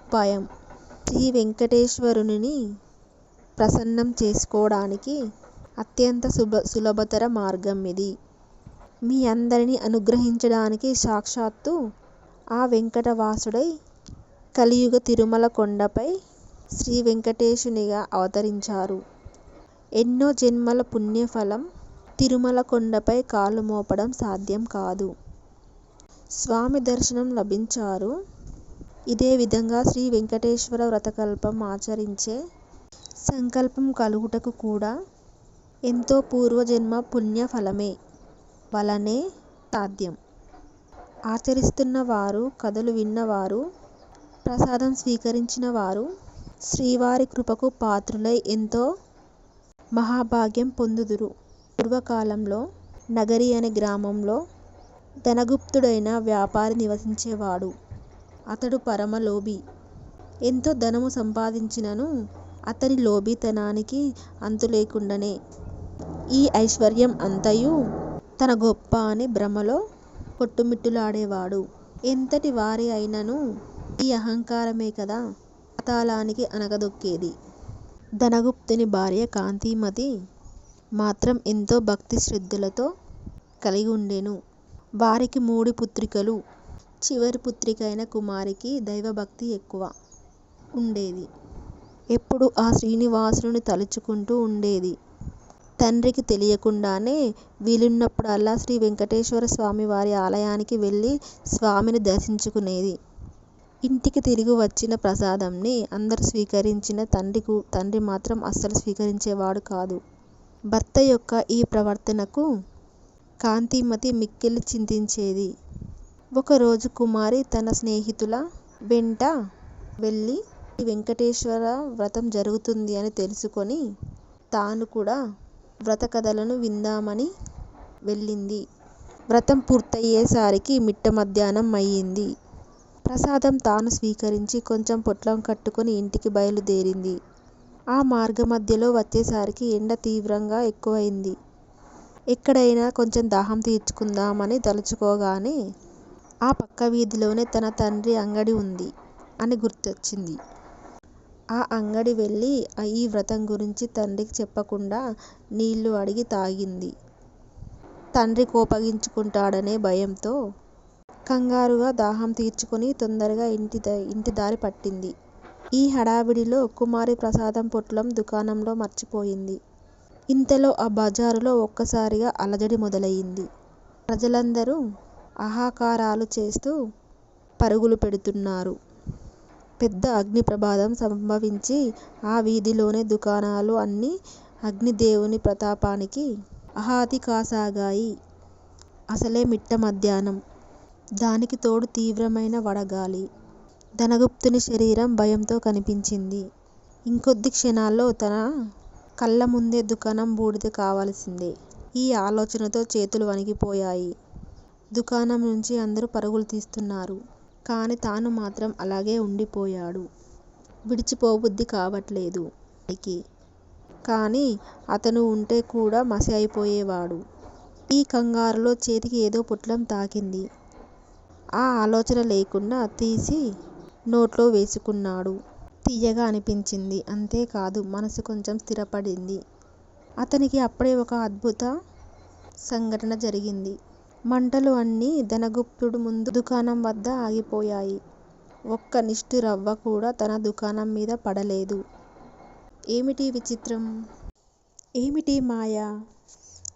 ఉపాయం. శ్రీ వెంకటేశ్వరుని ప్రసన్నం చేసుకోవడానికి అత్యంత సులభతర మార్గం ఇది. మీ అందరినీ అనుగ్రహించడానికి సాక్షాత్తు ఆ వెంకటవాసుడై కలియుగ తిరుమల కొండపై శ్రీ వెంకటేశునిగా అవతరించారు. ఎన్నో జన్మల పుణ్యఫలం తిరుమల కొండపై కాలు మోపడం సాధ్యం కాదు. స్వామి దర్శనం లభించారు. ఇదే విధంగా శ్రీ వెంకటేశ్వర వ్రతకల్పం ఆచరించే సంకల్పం కలుగుటకు కూడా ఎంతో పూర్వజన్మ పుణ్యఫలమే వలనే సాధ్యం. ఆచరిస్తున్న వారు, కథలు విన్నవారు, ప్రసాదం స్వీకరించిన వారు శ్రీవారి కృపకు పాత్రులై ఎంతో మహాభాగ్యం పొందుదురు. పూర్వకాలంలో నగరి అనే గ్రామంలో ధనగుప్తుడైన వ్యాపారి నివసించేవాడు. అతడు పరమలోభి. ఎంతో ధనము సంపాదించినను అతని లోభితనానికి అంతు లేకుండానే ఈ ఐశ్వర్యం అంతయు తన గొప్ప అని భ్రమలో కొట్టుమిట్టులాడేవాడు. ఎంతటి వారి అయినను ఈ అహంకారమే కదా పాతాళానికి అనగదొక్కేది. ధనగుప్తుని భార్య కాంతిమతి మాత్రం ఎంతో భక్తి శ్రద్ధలతో కలిగి ఉండెను. వారికి 3 పుత్రికలు. చివరి పుత్రిక అయిన కుమారికి దైవభక్తి ఎక్కువ ఉండేది. ఎప్పుడు ఆ శ్రీనివాసుని తలుచుకుంటూ ఉండేది. తండ్రికి తెలియకుండానే వీలున్నప్పుడల్లా శ్రీ వెంకటేశ్వర స్వామి వారి ఆలయానికి వెళ్ళి స్వామిని దర్శించుకునేది. ఇంటికి తిరిగి వచ్చిన ప్రసాదంని అందరూ స్వీకరించిన తండ్రి మాత్రం అస్సలు స్వీకరించేవాడు కాదు. భర్త యొక్క ఈ ప్రవర్తనకు కాంతిమతి మిక్కిలి చింతించేది. ఒకరోజు కుమారి తన స్నేహితుల వెంట వెళ్ళి వెంకటేశ్వర వ్రతం జరుగుతుంది అని తెలుసుకొని తాను కూడా వ్రత కథలను విందామని వెళ్ళింది. వ్రతం పూర్తయ్యేసరికి మిట్ట మధ్యాహ్నం అయ్యింది. ప్రసాదం తాను స్వీకరించి కొంచెం పొట్లం కట్టుకొని ఇంటికి బయలుదేరింది. ఆ మార్గమధ్యలో వచ్చేసరికి ఎండ తీవ్రంగా ఎక్కువైంది. ఎక్కడైనా కొంచెం దాహం తీర్చుకుందామని తలుచుకోగానే ఆ పక్క వీధిలోనే తన తండ్రి అంగడి ఉంది అని గుర్తొచ్చింది. ఆ అంగడి వెళ్ళి ఈ వ్రతం గురించి తండ్రికి చెప్పకుండా నీళ్లు అడిగి తాగింది. తండ్రి కోపగించుకుంటాడనే భయంతో కంగారుగా దాహం తీర్చుకొని తొందరగా ఇంటి దారి పట్టింది. ఈ హడావిడిలో కుమారి ప్రసాదం పొట్లం దుకాణంలో మర్చిపోయింది. ఇంతలో ఆ బజారులో ఒక్కసారిగా అలజడి మొదలయింది. ప్రజలందరూ ఆహాకారాలు చేస్తూ పరుగులు పెడుతున్నారు. పెద్ద అగ్ని ప్రమాదం సంభవించి ఆ వీధిలోని దుకాణాలు అన్నీ అగ్నిదేవుని ప్రతాపానికి ఆహతి కాసాగాయి. అసలే మిట్ట మధ్యాహ్నం. దానికి తోడు తీవ్రమైన వడగాలి. ధనగుప్తుని శరీరం భయంతో కనిపించింది. ఇంకొద్ది క్షణాల్లో తన కళ్ళ ముందే దుకాణం బూడిద కావలసిందే. ఈ ఆలోచనతో చేతులు వణికిపోయాయి. దుకాణం నుంచి అందరూ పరుగులు తీస్తున్నారు. కాని తాను మాత్రం అలాగే ఉండిపోయాడు. విడిచిపోబుద్ధి కావట్లేదు వాడికి. కానీ అతను ఉంటే కూడా మసి అయిపోయేవాడు. ఈ కంగారులో చేతికి ఏదో పొట్లం తాకింది. ఆ ఆలోచన లేకుండా తీసి నోట్లో వేసుకున్నాడు. తియ్యగా అనిపించింది. అంతేకాదు మనసు కొంచెం స్థిరపడింది. అతనికి అప్పుడే ఒక అద్భుత సంఘటన జరిగింది. మంటలు అన్నీ ధనగుప్తుడు ముందు దుకాణం వద్ద ఆగిపోయాయి. ఒక్క నిష్ఠురవ్వ కూడా తన దుకాణం మీద పడలేదు. ఏమిటి విచిత్రం? ఏమిటి మాయ?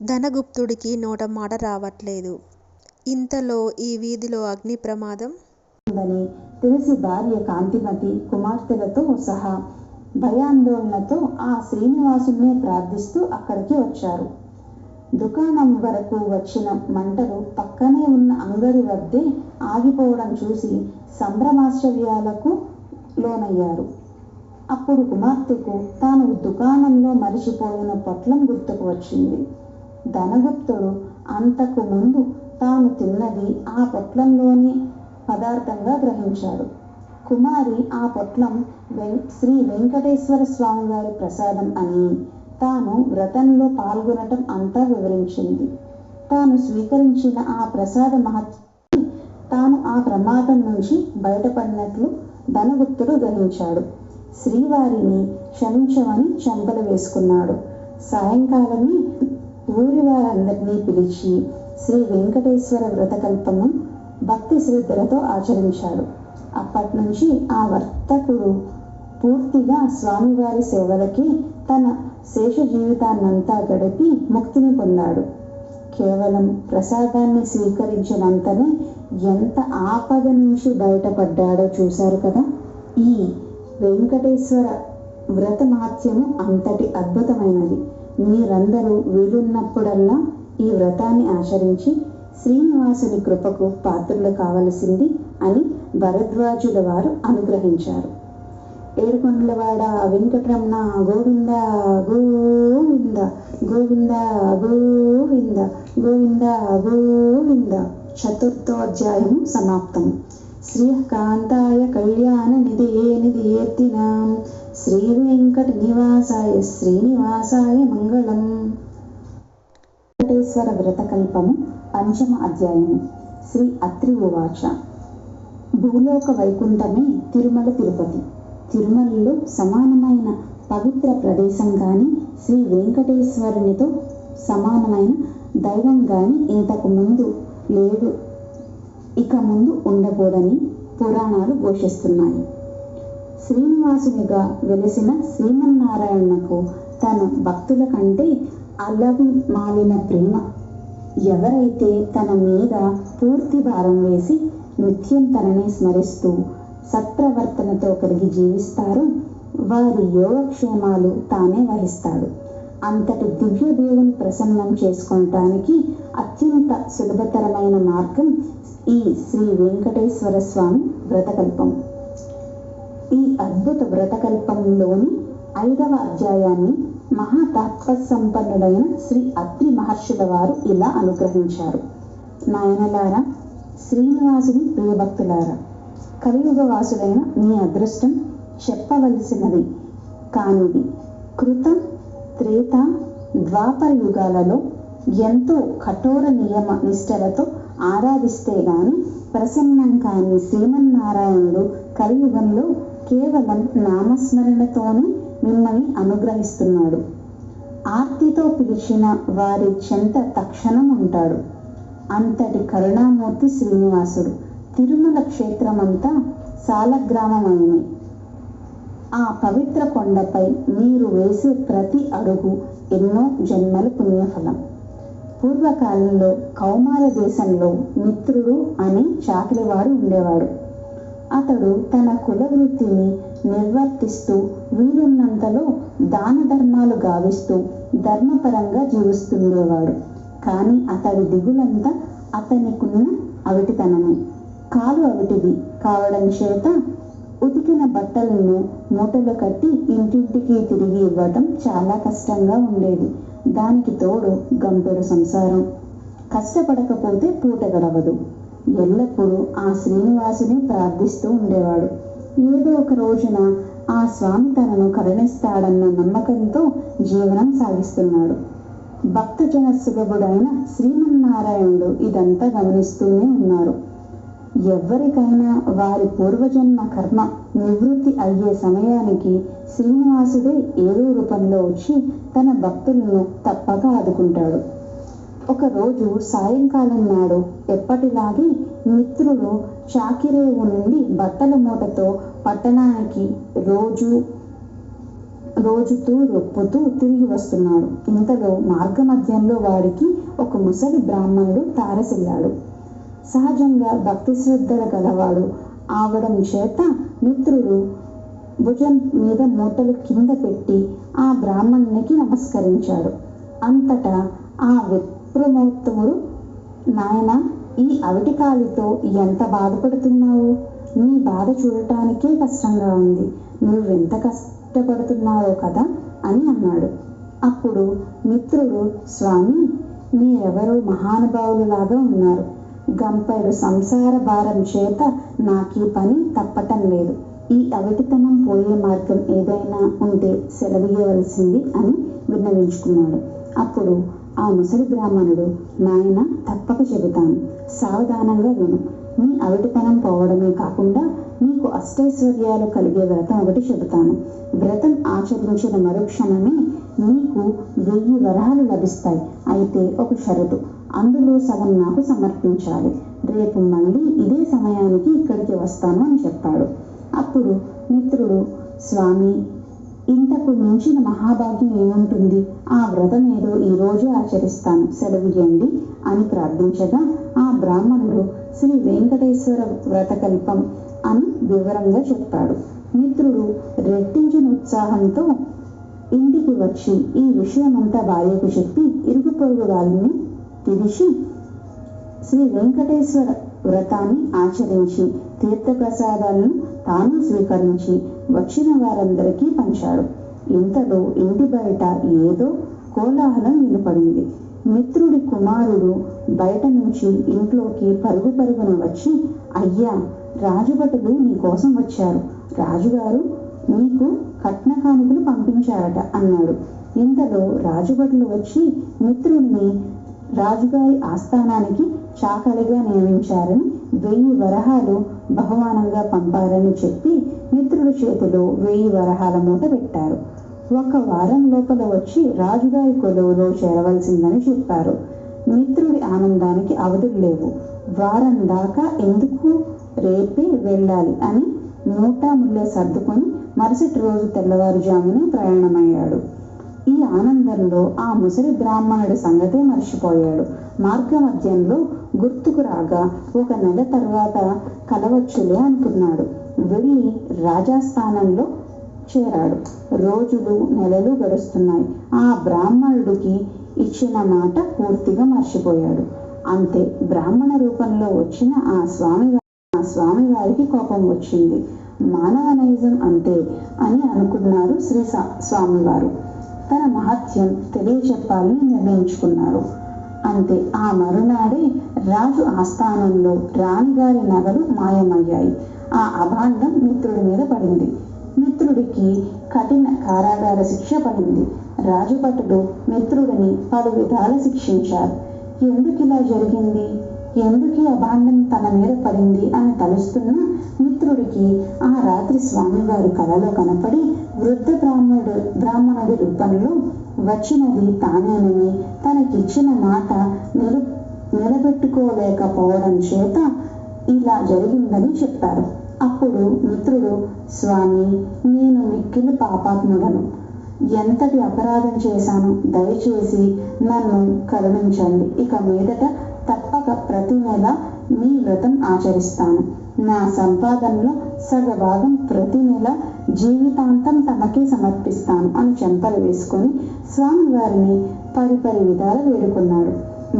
ధనగుప్తుడికి నోట మాట రావట్లేదు. ఇంతలో ఈ వీధిలో అగ్ని ప్రమాదం ఉందని తెలిసి భార్య కాంతిమతి కుమార్తెలతో సహా భయాందోళనతో ఆ శ్రీనివాసునే ప్రార్థిస్తూ అక్కడికి వచ్చారు. దుకాణం వరకు వచ్చిన మంటలు పక్కనే ఉన్న అంగడి వద్దే ఆగిపోవడం చూసి సంభ్రమాశ్చర్యాలకు లోనయ్యారు. అప్పుడు కుమార్తెకు తాను దుకాణంలో మరిచిపోయిన పొట్లం గుర్తుకు వచ్చింది. ధనగుప్తుడు అంతకు ముందు తాను తిన్నది ఆ పొట్లంలోని పదార్థంగా గ్రహించాడు. కుమారి ఆ పొట్లం శ్రీ వెంకటేశ్వర స్వామి వారి ప్రసాదం అని, తాను వ్రతంలో పాల్గొనటం అంతా వివరించింది. తాను స్వీకరించిన ఆ ప్రసాద మహత్యాన్ని, తాను ఆ ప్రమాదం నుంచి బయటపడినట్లు ధనగుప్తుడు గ్రహించాడు. శ్రీవారిని క్షమించమని చెంపలు వేసుకున్నాడు. సాయంకాలమే ఊరి వారందరినీ పిలిచి శ్రీ వెంకటేశ్వర వ్రతకల్పము భక్తి శ్రద్ధలతో ఆచరించాడు. అప్పటి నుంచి ఆ వర్తకుడు పూర్తిగా స్వామివారి సేవలకి తన శేష జీవితాన్నంతా గడిపి ముక్తిని పొందాడు. కేవలం ప్రసాదాన్ని స్వీకరించినంతనే ఎంత ఆపద నుంచి బయటపడ్డాడో చూశారు కదా. ఈ వెంకటేశ్వర వ్రత మహత్యము అంతటి అద్భుతమైనది. మీరందరూ వీలున్నప్పుడల్లా ఈ వ్రతాన్ని ఆచరించి శ్రీనివాసుని కృపకు పాత్రులు కావలసింది అని భరద్వాజుల వారు అనుగ్రహించారు. ఏడుకొండలవాడ వెంకటరమణ గోవింద గోవింద గోవింద గోవింద గోవింద గోవింద. చతుర్థోధ్యాయము సమాప్తం. శ్రీకాంతాయ కళ్యాణ నిధియేర్తినాం శ్రీ వెంకట నివాసాయ శ్రీనివాసాయ మంగళం. వెంకటేశ్వర వ్రతకల్పము పంచమ అధ్యాయము. శ్రీ అత్రి ఉవాచ. భూలోక వైకుంఠమే తిరుమల తిరుపతి. తిరుమలలో సమానమైన పవిత్ర ప్రదేశం గాని, శ్రీ వెంకటేశ్వరునితో సమానమైన దైవం గాని ఇంతకు ముందు లేదు, ఇక ముందు ఉండకూడని పురాణాలు ఘోషిస్తున్నాయి. శ్రీనివాసునిగా వెలిసిన శ్రీమన్నారాయణకు తన భక్తుల కంటే అల్లవి మాలిన ప్రేమ. ఎవరైతే తన మీద పూర్తి భారం వేసి నిత్యం తననే స్మరిస్తూ సత్ప్రవర్తనతో కలిగి జీవిస్తారో వారి యోగక్షేమాలు తానే వహిస్తాడు. అంతటి దివ్య దేవుని ప్రసన్నం చేసుకోవటానికి అత్యంత సులభతరమైన మార్గం ఈ శ్రీ వెంకటేశ్వర స్వామి వ్రతకల్పం. ఈ అద్భుత వ్రతకల్పంలోని 5వ అధ్యాయాన్ని మహాతాత్పసంపన్నుడైన శ్రీ అత్రి మహర్షుల వారు ఇలా అనుగ్రహించారు. నాయనలారా, శ్రీనివాసుని ప్రియభక్తులారా, కలియుగ వాసులైన మీ అదృష్టం చెప్పవలసినది కానిది. కృత, త్రేత, ద్వాపర యుగాలలో ఎంతో కఠోర నియమ నిష్టలతో ఆరాధిస్తే గాని ప్రసన్నం కాని శ్రీమన్నారాయణుడు కలియుగంలో కేవలం నామస్మరణతోనే మిమ్మల్ని అనుగ్రహిస్తున్నాడు. ఆర్తితో పిలిచిన వారి చెంత తక్షణం ఉంటాడు. అంతటి కరుణామూర్తి శ్రీనివాసుడు. తిరుమల క్షేత్రమంతా సాలగ్రామమైంది. ఆ పవిత్ర కొండపై మీరు వేసే ప్రతి అడుగు ఎన్నో జన్మల పుణ్యఫలం. పూర్వకాలంలో కౌమార దేశంలో మిత్రుడు అని చాకిలివాడు ఉండేవాడు. అతడు తన కుల వృత్తిని నిర్వర్తిస్తూ వీలున్నంతలో దాన ధర్మాలు గావిస్తూ ధర్మపరంగా జీవిస్తుండేవాడు. కానీ అతడి దిగులంతా అతనికున్న అవిటితనమే. కాలు అవిటిది కావడం చేత ఉతికిన బట్టలను మూటలు కట్టి ఇంటింటికి తిరిగి ఇవ్వటం చాలా కష్టంగా ఉండేది. దానికి తోడు గంపెడు సంసారం. కష్టపడకపోతే పూట గడవదు. ఎల్లప్పుడూ ఆ శ్రీనివాసుని ప్రార్థిస్తూ ఉండేవాడు. ఏదో ఒక రోజున ఆ స్వామి తనను కరుణిస్తాడన్న నమ్మకంతో జీవనం సాగిస్తున్నాడు. భక్తజన సులభుడైన శ్రీమన్నారాయణుడు ఇదంతా గమనిస్తూనే ఉన్నారు. ఎవరికైనా వారి పూర్వజన్మ కర్మ నివృత్తి అయ్యే సమయానికి శ్రీనివాసుడే ఏదో రూపంలో వచ్చి తన భక్తులను తప్పక ఆదుకుంటాడు. ఒకరోజు సాయంకాలం నాడు ఎప్పటిలాగే మిత్రుడు చాకిరేవు నుండి బట్టల మూటతో పట్టణానికి రోజుతూ రొప్పుతూ తిరిగి వస్తున్నాడు. ఇంతలో మార్గమధ్యంలో వాడికి ఒక ముసలి బ్రాహ్మణుడు తారసిల్లాడు. సహజంగా భక్తి శ్రద్ధల గలవాడు ఆవడం చేత మిత్రుడు భుజం మీద మూటలు కింద పెట్టి ఆ బ్రాహ్మణునికి నమస్కరించాడు. అంతటా ఆ విప్రమోత్తముడు, నాయనా, ఈ అవిటికాలితో ఎంత బాధపడుతున్నావు? నీ బాధ చూడటానికే కష్టంగా ఉంది. నువ్వెంత కష్టపడుతున్నావో కదా అని అన్నాడు. అప్పుడు మిత్రుడు, స్వామి, మీరెవరో మహానుభావులులాగా ఉన్నారు. గంపెడు సంసార భారం చేత నాకీ పని తప్పటం లేదు. ఈ అవిటితనం పోయే మార్గం ఏదైనా ఉంటే సెలవియ్యవలసింది అని విన్నవించుకున్నాడు. అప్పుడు ఆ ముసలి బ్రాహ్మణుడు, నాయన, తప్పక చెబుతాను, సావధానంగా విను. నీ అవిటితనం పోవడమే కాకుండా నీకు అష్టైశ్వర్యాలు కలిగే వ్రతం ఒకటి చెబుతాను. వ్రతం ఆచరించిన మరుక్షణమే నీకు 1000 వరహాలు లభిస్తాయి. అయితే ఒక షరతు, అందులో సగం నాకు సమర్పించాలి. రేపు మళ్ళీ ఇదే సమయానికి ఇక్కడికి వస్తాను అని చెప్పాడు. అప్పుడు మిత్రుడు, స్వామి, ఇంతకు మించిన మహాభాగ్యం ఏముంటుంది? ఆ వ్రతం ఏదో ఈరోజు ఆచరిస్తాను, సెలవియండి అని ప్రార్థించగా ఆ బ్రాహ్మణుడు శ్రీ వెంకటేశ్వర వ్రతకల్పం అని వివరంగా చెప్పాడు. మిత్రుడు రెట్టించిన ఉత్సాహంతో ఇంటికి వచ్చి ఈ విషయమంతా భార్యకు చెప్పి ఇరుగు పొరుగు వారిని పిలిచి శ్రీ వెంకటేశ్వర వ్రతాన్ని ఆచరించి తీర్థప్రసాదాలను తాను స్వీకరించి వచ్చిన వారందరికీ పంచాడు. ఇంతలో ఇంటి బయట ఏదో కోలాహలం వినపడింది. మిత్రుడి కుమారుడు బయట నుంచి ఇంట్లోకి పరుగు పరుగున వచ్చి, అయ్యా, రాజభటులు నీకోసం వచ్చారు. రాజుగారు నీకు కట్న కానుకలు పంపించారట అన్నాడు. ఇంతలో రాజభటులు వచ్చి మిత్రుడిని రాజుగారి ఆస్థానానికి చాకలిగా నియమించారని 1000 వరహాలు బహుమానంగా పంపారని చెప్పి మిత్రుడి చేతిలో 1000 వరహాల మూట పెట్టారు. 1 వారం లోపల వచ్చి రాజుగారి కొలువులో చేరవలసిందని చెప్పారు. మిత్రుడి ఆనందానికి అవధులు లేవు. వారం దాకా ఎందుకు, రేపే వెళ్ళాలి అని మూటాముల్లే సర్దుకొని మరుసటి రోజు తెల్లవారుజామునే ప్రయాణమయ్యాడు. ఈ ఆనందంలో ఆ ముసలి బ్రాహ్మణుడి సంగతే మర్చిపోయాడు. మార్గమధ్యంలో గుర్తుకు రాగా 1 నెల తర్వాత కలవచ్చులే అనుకున్నాడు. వెళ్ళి రాజాస్థానంలో చేరాడు. రోజులు నెలలు గడుస్తున్నాయి. ఆ బ్రాహ్మణుడికి ఇచ్చిన మాట పూర్తిగా మర్చిపోయాడు. అంతే, బ్రాహ్మణ రూపంలో వచ్చిన ఆ స్వామివారికి కోపం వచ్చింది. మానవ నైజం అంతే అని అనుకున్నారు శ్రీ స్వామివారు. తన మహత్యం తెలియచెప్పాలని నిర్ణయించుకున్నారు. అంతే, ఆ మరునాడే రాజు ఆస్థానంలో రాణిగారి నగలు మాయమయ్యాయి. ఆ అభాండం మిత్రుడి మీద పడింది. మిత్రుడికి కఠిన కారాగార శిక్ష పడింది. రాజభటులు మిత్రుడిని పలు విధాల శిక్షించారు. ఎందుకు ఇలా జరిగింది, ఎందుకు అభాండం తన మీద పడింది అని తలుస్తున్న మిత్రుడికి ఆ రాత్రి స్వామివారు కలలో కనపడి వృద్ధ బ్రాహ్మణుడి రూపంలో వచ్చినది తానేనని, తనకిచ్చిన మాట నిలబెట్టుకోలేకపోవడం చేత ఇలా జరిగిందని చెప్పారు. అప్పుడు మిత్రుడు, స్వామి, నేను మిక్కిలి పాపాత్ముడను, ఎంతటి అపరాధం చేశాను, దయచేసి నన్ను కరుణించండి. ఇక మీదట తప్పక ప్రతి నెల మీ వ్రతం ఆచరిస్తాను. నా సంపాదనలో సగభాగం ప్రతి నెల జీవితాంతం తమకే సమర్పిస్తాను అని చెంపలు వేసుకొని స్వామివారిని పరిపరి విధాలు వేడుకున్నాడు.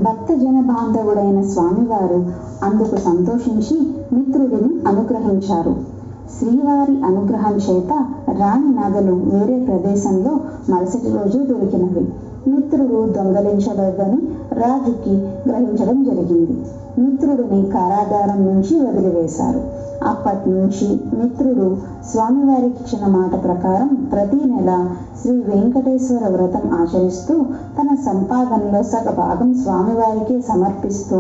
భక్తజన బాంధవుడైన స్వామివారు అందుకు సంతోషించి మిత్రుడిని అనుగ్రహించారు. శ్రీవారి అనుగ్రహం చేత రాణి నగలు వేరే ప్రదేశంలో మరుసటి రోజు దొరికినవి. మిత్రుడు దొంగలించలేదని రాజుకి గ్రహించడం జరిగింది. మిత్రుడిని కారాగారం నుంచి వదిలివేశారు. అప్పటి నుంచి మిత్రుడు స్వామివారికి ఇచ్చిన మాట ప్రకారం ప్రతి నెల శ్రీ వెంకటేశ్వర వ్రతం ఆచరిస్తూ తన సంపాదనలో సగభాగం స్వామివారికే సమర్పిస్తూ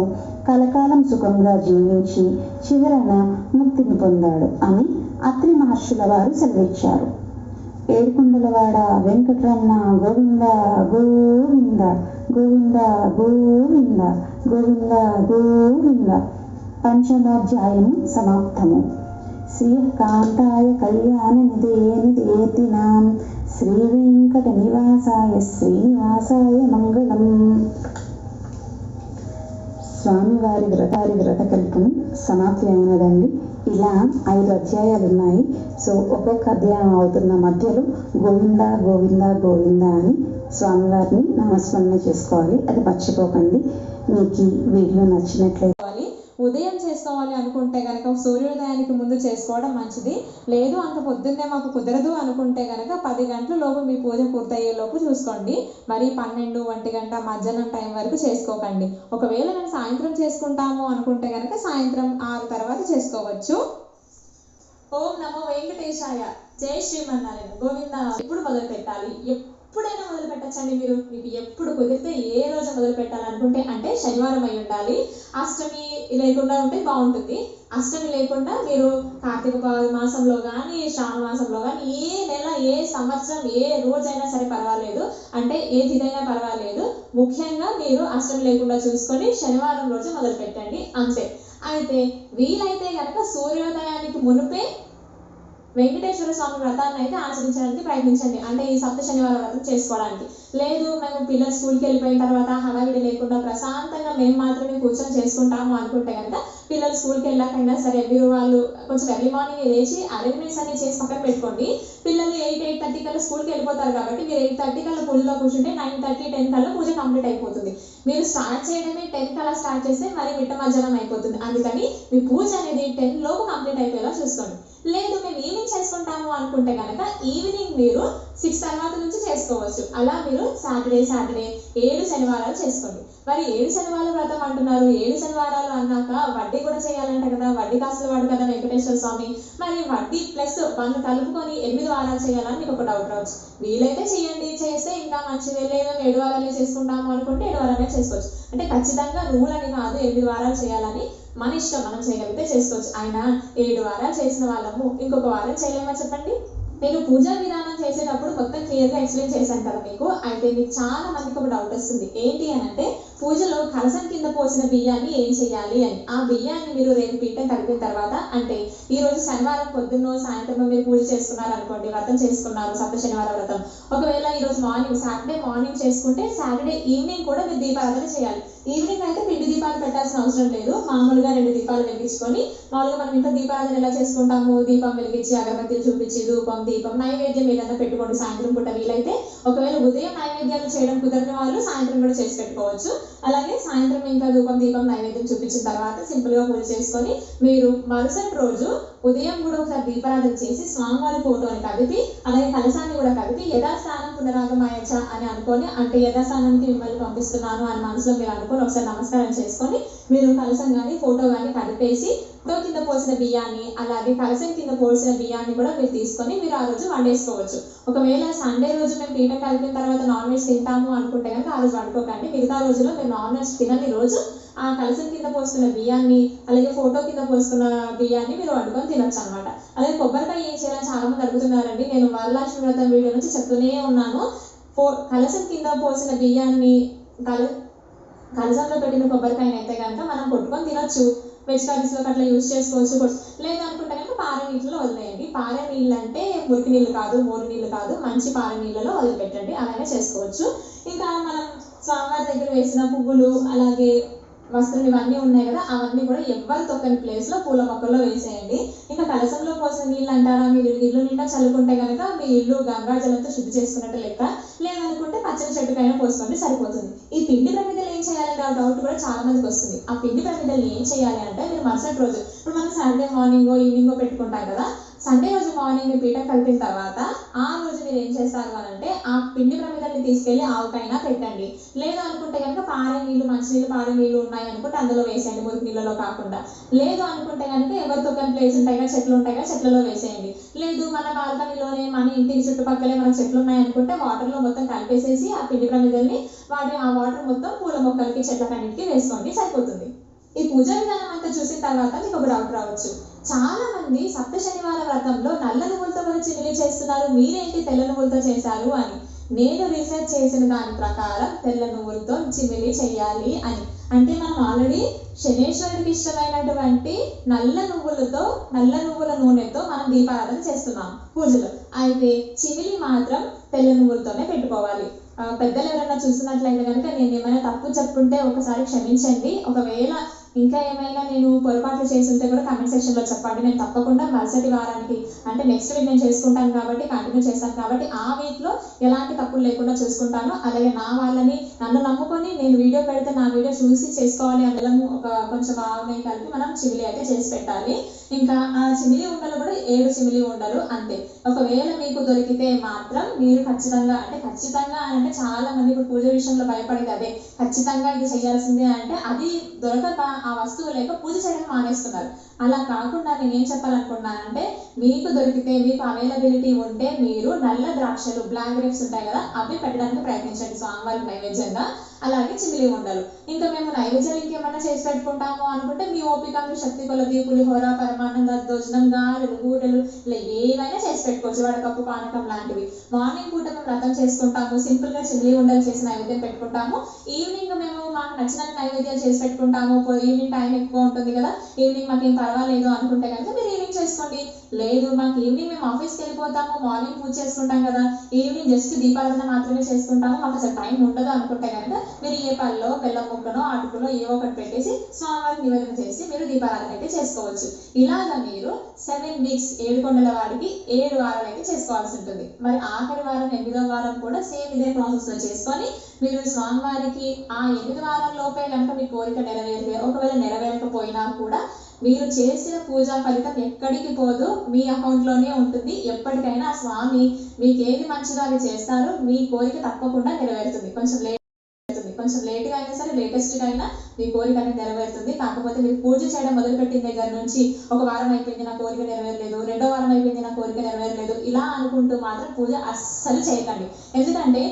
కలకాలం సుఖంగా జీవించి చివరన ముక్తిని పొందాడు అని అత్రి మహర్షుల వారు సెలవిచ్చారు. ఏడుకొండలవాడ వెంకటరమణ గోవింద గోవింద గోవింద గోవింద గోవింద గోవింద. పంచమోధ్యాయము సమాప్తము. శ్రీకాంతాయ కళ్యాణ నిధేతినాం శ్రీ వెంకట నివాసాయ శ్రీనివాసాయ మంగళం. స్వామివారి వ్రతకల్పం సమాప్తి అయినదండి. ఇలా 5 అధ్యాయాలు ఉన్నాయి. సో ఒక్కొక్క అధ్యాయం అవుతున్న మధ్యలో గోవింద గోవింద గోవింద అని స్వామివారిని నామస్మరణ చేసుకోవాలి. అది మర్చిపోకండి. మీకు ఈ వీడియో నచ్చినట్లయితే ఉదయం చేసుకోవాలి అనుకుంటే కనుక సూర్యోదయానికి ముందు చేసుకోవడం మంచిది. లేదు అంత పొద్దున్నే మాకు కుదరదు అనుకుంటే కనుక 10 గంటల లోపు మీ పూజ పూర్తయ్యే లోపు చూసుకోండి. మరి 12, 1 గంట మధ్యాహ్నం టైం వరకు చేసుకోకండి. ఒకవేళ నేను సాయంత్రం చేసుకుంటాము అనుకుంటే కనుక సాయంత్రం 6 తర్వాత చేసుకోవచ్చు. ఓం నమో వెంకటేశాయ. జై శ్రీమన్నారాయణ. గోవింద. ఎప్పుడు మొదలు పెట్టాలి? ఎప్పుడైనా మొదలు పెట్టచ్చండి. మీకు ఎప్పుడు కుదిరితే ఏ రోజు మొదలు పెట్టాలనుకుంటే, అంటే శనివారం అయి ఉండాలి. అష్టమి లేకుండా ఉంటే బాగుంటుంది. అష్టమి లేకుండా మీరు కార్తీక మాసంలో కానీ శ్రావణ మాసంలో కానీ ఏ నెల, ఏ సంవత్సరం, ఏ రోజైనా సరే పర్వాలేదు, అంటే ఏ తిథైనా పర్వాలేదు. ముఖ్యంగా మీరు అష్టమి లేకుండా చూసుకొని శనివారం రోజు మొదలు పెట్టండి, అంతే. అయితే వీలైతే కనుక సూర్యోదయానికి మునుపే వెంకటేశ్వర స్వామి వ్రతాన్ని అయితే ఆచరించడానికి ప్రయత్నించండి. అంటే ఈ సప్త శనివార వ్రతం చేసుకోవడానికి. లేదు మేము పిల్లలు స్కూల్కి వెళ్ళిపోయిన తర్వాత హడావిడి లేకుండా ప్రశాంతంగా మేము మాత్రమే కూర్చొని చేసుకుంటాము అనుకుంటే కనుక పిల్లలు స్కూల్కి వెళ్ళాకైనా సరే మీరు వాళ్ళు కొంచెం ఎర్లీ మార్నింగ్ లేచి అరేంజ్మెంట్స్ అన్ని చేసి పక్కన పెట్టుకోండి. పిల్లలు 8:30 కల్లా స్కూల్కి వెళ్ళిపోతారు కాబట్టి మీరు 8:30 కల్లా పూజలో కూర్చుంటే 9:30, 10 కల్లా పూజ కంప్లీట్ అయిపోతుంది. మీరు స్టార్ట్ చేయడమే 10 కల్లా స్టార్ట్ చేస్తే మరి మిట్ట మధ్యాహ్నం అయిపోతుంది. అందుకని మీ పూజ అనేది 10 లోపు కంప్లీట్ అయిపోయేలా చూసుకోండి. లేదు మేము ఈవినింగ్ చేసుకుంటాము అనుకుంటే కనుక ఈవినింగ్ మీరు 6 తర్వాత నుంచి చేసుకోవచ్చు. అలా మీరు సాటర్డే 7 శనివారాలు చేసుకోండి. మరి 7 శనివారాల వ్రతం అంటున్నారు. 7 శనివారాలు అన్నాక వడ్డీ కూడా చేయాలంట కదా. వడ్డీ కాసులు వాడు కదా వెంకటేశ్వర స్వామి. మరి వడ్డీ ప్లస్ 1 కలుపుకొని 8 వారాలు చేయాలని మీకు ఒక డౌట్ రావచ్చు. వీలైతే చేయండి, చేస్తే ఇంకా మంచిది. లేదా 7 వారాలే చేసుకుంటాము అనుకుంటే 7 వారాలే చేసుకోవచ్చు. అంటే ఖచ్చితంగా రూల్ అని కాదు 8 వారాలు చేయాలని, మన ఇష్టం. మనం చేయగలిగితే చేసుకోవచ్చు. అయినా 7 వారాలు చేసిన వాళ్ళము ఇంకొక వారం చేయలేమా చెప్పండి? నేను పూజా విధానం చేసేటప్పుడు మొత్తం క్లియర్గా ఎక్స్ప్లెయిన్ చేశాను కదా మీకు. అయితే మీకు చాలా మందికి ఒక డౌట్ వస్తుంది. ఏంటి అని అంటే, పూజలో కలసం కింద పోసిన బియ్యాన్ని ఏం చేయాలి అని. ఆ బియ్యాన్ని మీరు రేపు పీఠం కలిపిన తర్వాత, అంటే ఈ రోజు శనివారం పొద్దున్నో సాయంత్రం మీరు పూజ చేసుకున్నారు అనుకోండి, వ్రతం చేసుకున్నారు, సప్త శనివారం వ్రతం. ఒకవేళ ఈ రోజు సాటర్డే మార్నింగ్ చేసుకుంటే సాటర్డే ఈవినింగ్ కూడా మీరు దీపారాధన చేయాలి. ఈవినింగ్ అయితే పిండి దీపాలు పెట్టాల్సిన అవసరం లేదు. మామూలుగా 2 దీపాలు వెలిగించుకొని, మామూలుగా మనం ఇంట్లో దీపారాధన ఎలా చేసుకుంటాము, దీపం వెలిగించి అగరబత్తిలు చూపించి ధూపం, దీపం, నైవేద్యం ఏదైనా పెట్టుకోండి సాయంత్రం పూట వీలైతే. ఒకవేళ ఉదయం నైవేద్యాలు చేయడం కుదరని వాళ్ళు సాయంత్రం కూడా చేసి పెట్టుకోవచ్చు. అలాగే సాయంత్రం ఇంకా ధూపం, దీపం, నైవేద్యం చూపించిన తర్వాత సింపుల్ గా పూజ చేసుకొని మీరు మరుసటి రోజు ఉదయం కూడా ఒకసారి దీపారాధన చేసి స్వామివారి ఫోటోని కదిపి అలాగే కలశాన్ని కూడా కదిపి యథాస్థానం పునరాగమాయచ అని అనుకొని, అంటే యథాస్థానానికి మిమ్మల్ని పంపిస్తున్నాను అని మనసులో మీరు అనుకొని ఒకసారి నమస్కారం చేసుకొని మీరు కలశం కానీ ఫోటో కానీ కదిపేసి ఫోటో కింద పోసిన బియ్యాన్ని అలాగే కలశం కింద పోసిన బియ్యాన్ని కూడా మీరు తీసుకొని మీరు ఆ రోజు వండేసుకోవచ్చు. ఒకవేళ సండే రోజు మేము పీఠం కలిపిన తర్వాత నాన్ వెజ్ తింటాము అనుకుంటే కనుక ఆ రోజు వండుకోకండి. మిగతా రోజులో మీరు నాన్ వెజ్ తినని రోజు ఆ కలశం కింద పోసుకున్న బియ్యాన్ని అలాగే ఫోటో కింద పోసుకున్న బియ్యాన్ని మీరు వండుకొని తినొచ్చు అనమాట. అలాగే కొబ్బరికాయ ఏం చేయాలని చాలా మంది అడుగుతున్నారండి. నేను వరలక్ష్మి వ్రతం వీడియో నుంచి చెప్తూనే ఉన్నాను. కలశం కింద పోసిన బియ్యాన్ని కలసంలో పెట్టిన కొబ్బరికాయని అయితే కనుక మనం కొట్టుకొని తినొచ్చు, వెజిటబుల్స్లోకి అట్లా యూజ్ చేసుకోవచ్చు. లేదనుకుంటే కనుక పారే నీళ్ళలో వదిలేయండి. పారే నీళ్ళు అంటే మురికి నీళ్ళు కాదు, మోరు నీళ్ళు కాదు, మంచి పారే నీళ్ళలో వదిలిపెట్టండి, అలాగే చేసుకోవచ్చు. ఇంకా మనం స్వామివారి దగ్గర వేసిన పువ్వులు అలాగే వస్త్రం ఇవన్నీ ఉన్నాయి కదా, అవన్నీ కూడా ఎవ్వరు తొక్కని ప్లేస్లో పూల మొక్కల్లో వేసేయండి. ఇంకా కలసంలో పోసిన నీళ్ళు అంటారా, మీరు ఇల్లు నిండా చల్లుకుంటే కనుక మీ ఇల్లు గంగా జలంతో శుద్ధి చేసుకున్నట్టు లెక్క. లేదనుకుంటే పచ్చని చెట్టుకైనా పోసుకోండి, సరిపోతుంది. ఈ పిండి ప్రమిదలు ఏం చేయాలంటే ఆ డౌట్ కూడా చాలా మందికి వస్తుంది. ఆ పిండి ప్రమిదలు ఏం చేయాలి అంటే, మీరు మరుసటి రోజు ఇప్పుడు మనం సాటర్డే మార్నింగో ఈవినింగో పెట్టుకుంటాం కదా, సండే రోజు మార్నింగ్ పీఠం కలిపిన తర్వాత ఆ రోజు మీరు ఏం చేస్తారు అని అంటే, ఆ పిండి ప్రమిదల్ని తీసుకెళ్లి ఆవుకైనా పెట్టండి. లేదు అనుకుంటే కనుక పారే నీళ్ళు, మంచినీళ్ళు పారే నీళ్ళు ఉన్నాయి అనుకుంటే అందులో వేసేయండి, మురికి నీళ్ళలో కాకుండా. లేదు అనుకుంటే కనుక ఎవరి తొక్కని ప్లేస్ ఉంటాయి కదా, చెట్లు ఉంటాయి కదా, చెట్లలో వేసేయండి. లేదు మన బాల్కనీలోనే మన ఇంటికి చుట్టుపక్కలే మన చెట్లు ఉన్నాయి అనుకుంటే వాటర్లో మొత్తం కలిపేసేసి ఆ పిండి ప్రమిదల్ని ఆ వాటర్ మొత్తం పూల మొక్కలకి చెట్లకన్నిటికీ వేసుకోండి, సరిపోతుంది. ఈ పూజా విధానం అంతా చూసిన తర్వాత మీకు ఒక డౌట్ రావచ్చు, చాలా మంది సప్త శనివార వ్రతంలో నల్ల నువ్వులతో కూడా చిమిలి చేస్తున్నారు, మీరేంటి తెల్ల నువ్వులతో చేశారు అని. నేను రీసెర్చ్ చేసిన దాని ప్రకారం తెల్ల నువ్వులతో చిమిలి చేయాలి అని. అంటే మనం ఆల్రెడీ శనేశ్వరుడికి ఇష్టమైనటువంటి నల్ల నువ్వుల నూనెతో మనం దీపారాధన చేస్తున్నాం పూజలో. అయితే చిమిలి మాత్రం తెల్ల నువ్వులతోనే పెట్టుకోవాలి. పెద్దలు ఎవరైనా చూస్తున్నట్లయితే కనుక నేను ఏమైనా తప్పు చెప్పుంటే ఒకసారి క్షమించండి. ఒకవేళ ఇంకా ఏమైనా నేను పొరపాట్లు చేస్తుంటే కూడా కామెంట్ సెక్షన్లో చెప్పండి. నేను తప్పకుండా మరుసటి వారానికి అంటే నెక్స్ట్ వీక్ నేను చేసుకుంటాను కాబట్టి, కంటిన్యూ చేస్తాను కాబట్టి ఆ వీక్లో ఎలాంటి తప్పులు లేకుండా చూసుకుంటాను. అలాగే నా వాళ్ళని నన్ను నమ్ముకొని నేను వీడియో పెడితే నా వీడియో చూసి చేసుకోవాలి. అందులో కొంచెం ఆవునే కలిపి మనం చిమిలి అయితే చేసి పెట్టాలి. ఇంకా ఆ చిమిలి ఉండలు కూడా 7 చిమిలి ఉండలు అంతే. ఒకవేళ మీకు దొరికితే మాత్రం మీరు ఖచ్చితంగా అంటే చాలా మంది ఇప్పుడు పూజ విషయంలో భయపడేది అదే, ఖచ్చితంగా ఇది చేయాల్సిందే అంటే అది దొరకక ఆ వస్తువు లేక పూజ చేయడం మానేస్తున్నారు. అలా కాకుండా నేను ఏం చెప్పాలనుకున్నానంటే, మీకు దొరికితే, మీకు అవైలబిలిటీ ఉంటే మీరు నల్ల ద్రాక్షలు, బ్లాక్ గ్రేప్స్ ఉంటాయి కదా, అవి పెట్టడానికి ప్రయత్నించండి స్వామివారికి నైవేద్యంగా. అలాగే చిమిలి ఉండలు. ఇంకా మేము నైవేద్యాలు ఇంకేమైనా చేసి పెట్టుకుంటాము అనుకుంటే మీ ఓపిక, మీ శక్తి కొలది పులిహోర, పరమాన్నం, దద్దోజనం, గారెలు, బూరెలు ఇలా ఏవైనా చేసి పెట్టుకోవచ్చు, వడకప్పు, పానకం లాంటివి. మార్నింగ్ పూట మేము వ్రతం చేసుకుంటాము, సింపుల్ గా చిమిలి ఉండలు చేసి నైవేద్యం పెట్టుకుంటాము. ఈవినింగ్ మేము మాకు నచ్చిన నైవేద్యాలు చేసి పెట్టుకుంటాము. ఈవినింగ్ టైం ఎక్కువ ఉంటుంది కదా, ఈవినింగ్ మాకేం పర్వాలేదు అనుకుంటే కనుక మీరు ఈవినింగ్ చేసుకోండి. లేదు మాకు ఈవినింగ్ మేము ఆఫీస్కి వెళ్ళిపోతాము, మార్నింగ్ పూజ చేసుకుంటాం కదా, ఈవినింగ్ జస్ట్ దీపారాధన మాత్రమే చేసుకుంటాము, మాకు అసలు టైం ఉండదు అనుకుంటే కనుక మీరు ఏ పళ్ళలో బెల్లం ముక్కనో అటుకులో ఏవో ఒకటి పెట్టేసి స్వామివారికి నివేదన చేసి మీరు దీపారాధన అయితే చేసుకోవచ్చు. ఇలాగా మీరు 7 వీక్స్ 7 కొండల వాడికి 7 వారాలు అయితే చేసుకోవాల్సి ఉంటుంది. మరి ఆఖరి వారం 8వ వారం కూడా సేమ్ ఇదే ప్రాసెస్ లో చేసుకొని మీరు స్వామివారికి ఆ 8 వారాల లోపే కనుక మీ కోరిక నెరవేరితే, ఒకవేళ నెరవేరకపోయినా కూడా మీరు చేసిన పూజా ఫలితం ఎక్కడికి పోదు, మీ అకౌంట్లోనే ఉంటుంది. ఎప్పటికైనా ఆ స్వామి మీకు ఏది మంచిదో అది చేస్తారు, మీ కోరిక తప్పకుండా నెరవేరుతుంది. కొంచెం లేట్గా అయినా సరే, లేటెస్ట్గా అయినా మీ కోరిక అనేది నెరవేరుతుంది. కాకపోతే మీరు పూజ చేయడం మొదలుపెట్టిన దగ్గర నుంచి ఒక వారం అయిపోయింది నా కోరిక నెరవేరలేదు, 2వ వారం అయిపోయింది నా కోరిక నెరవేరలేదు, ఇలా అనుకుంటూ మాత్రం పూజ అస్సలు చేయకండి. ఎందుకంటే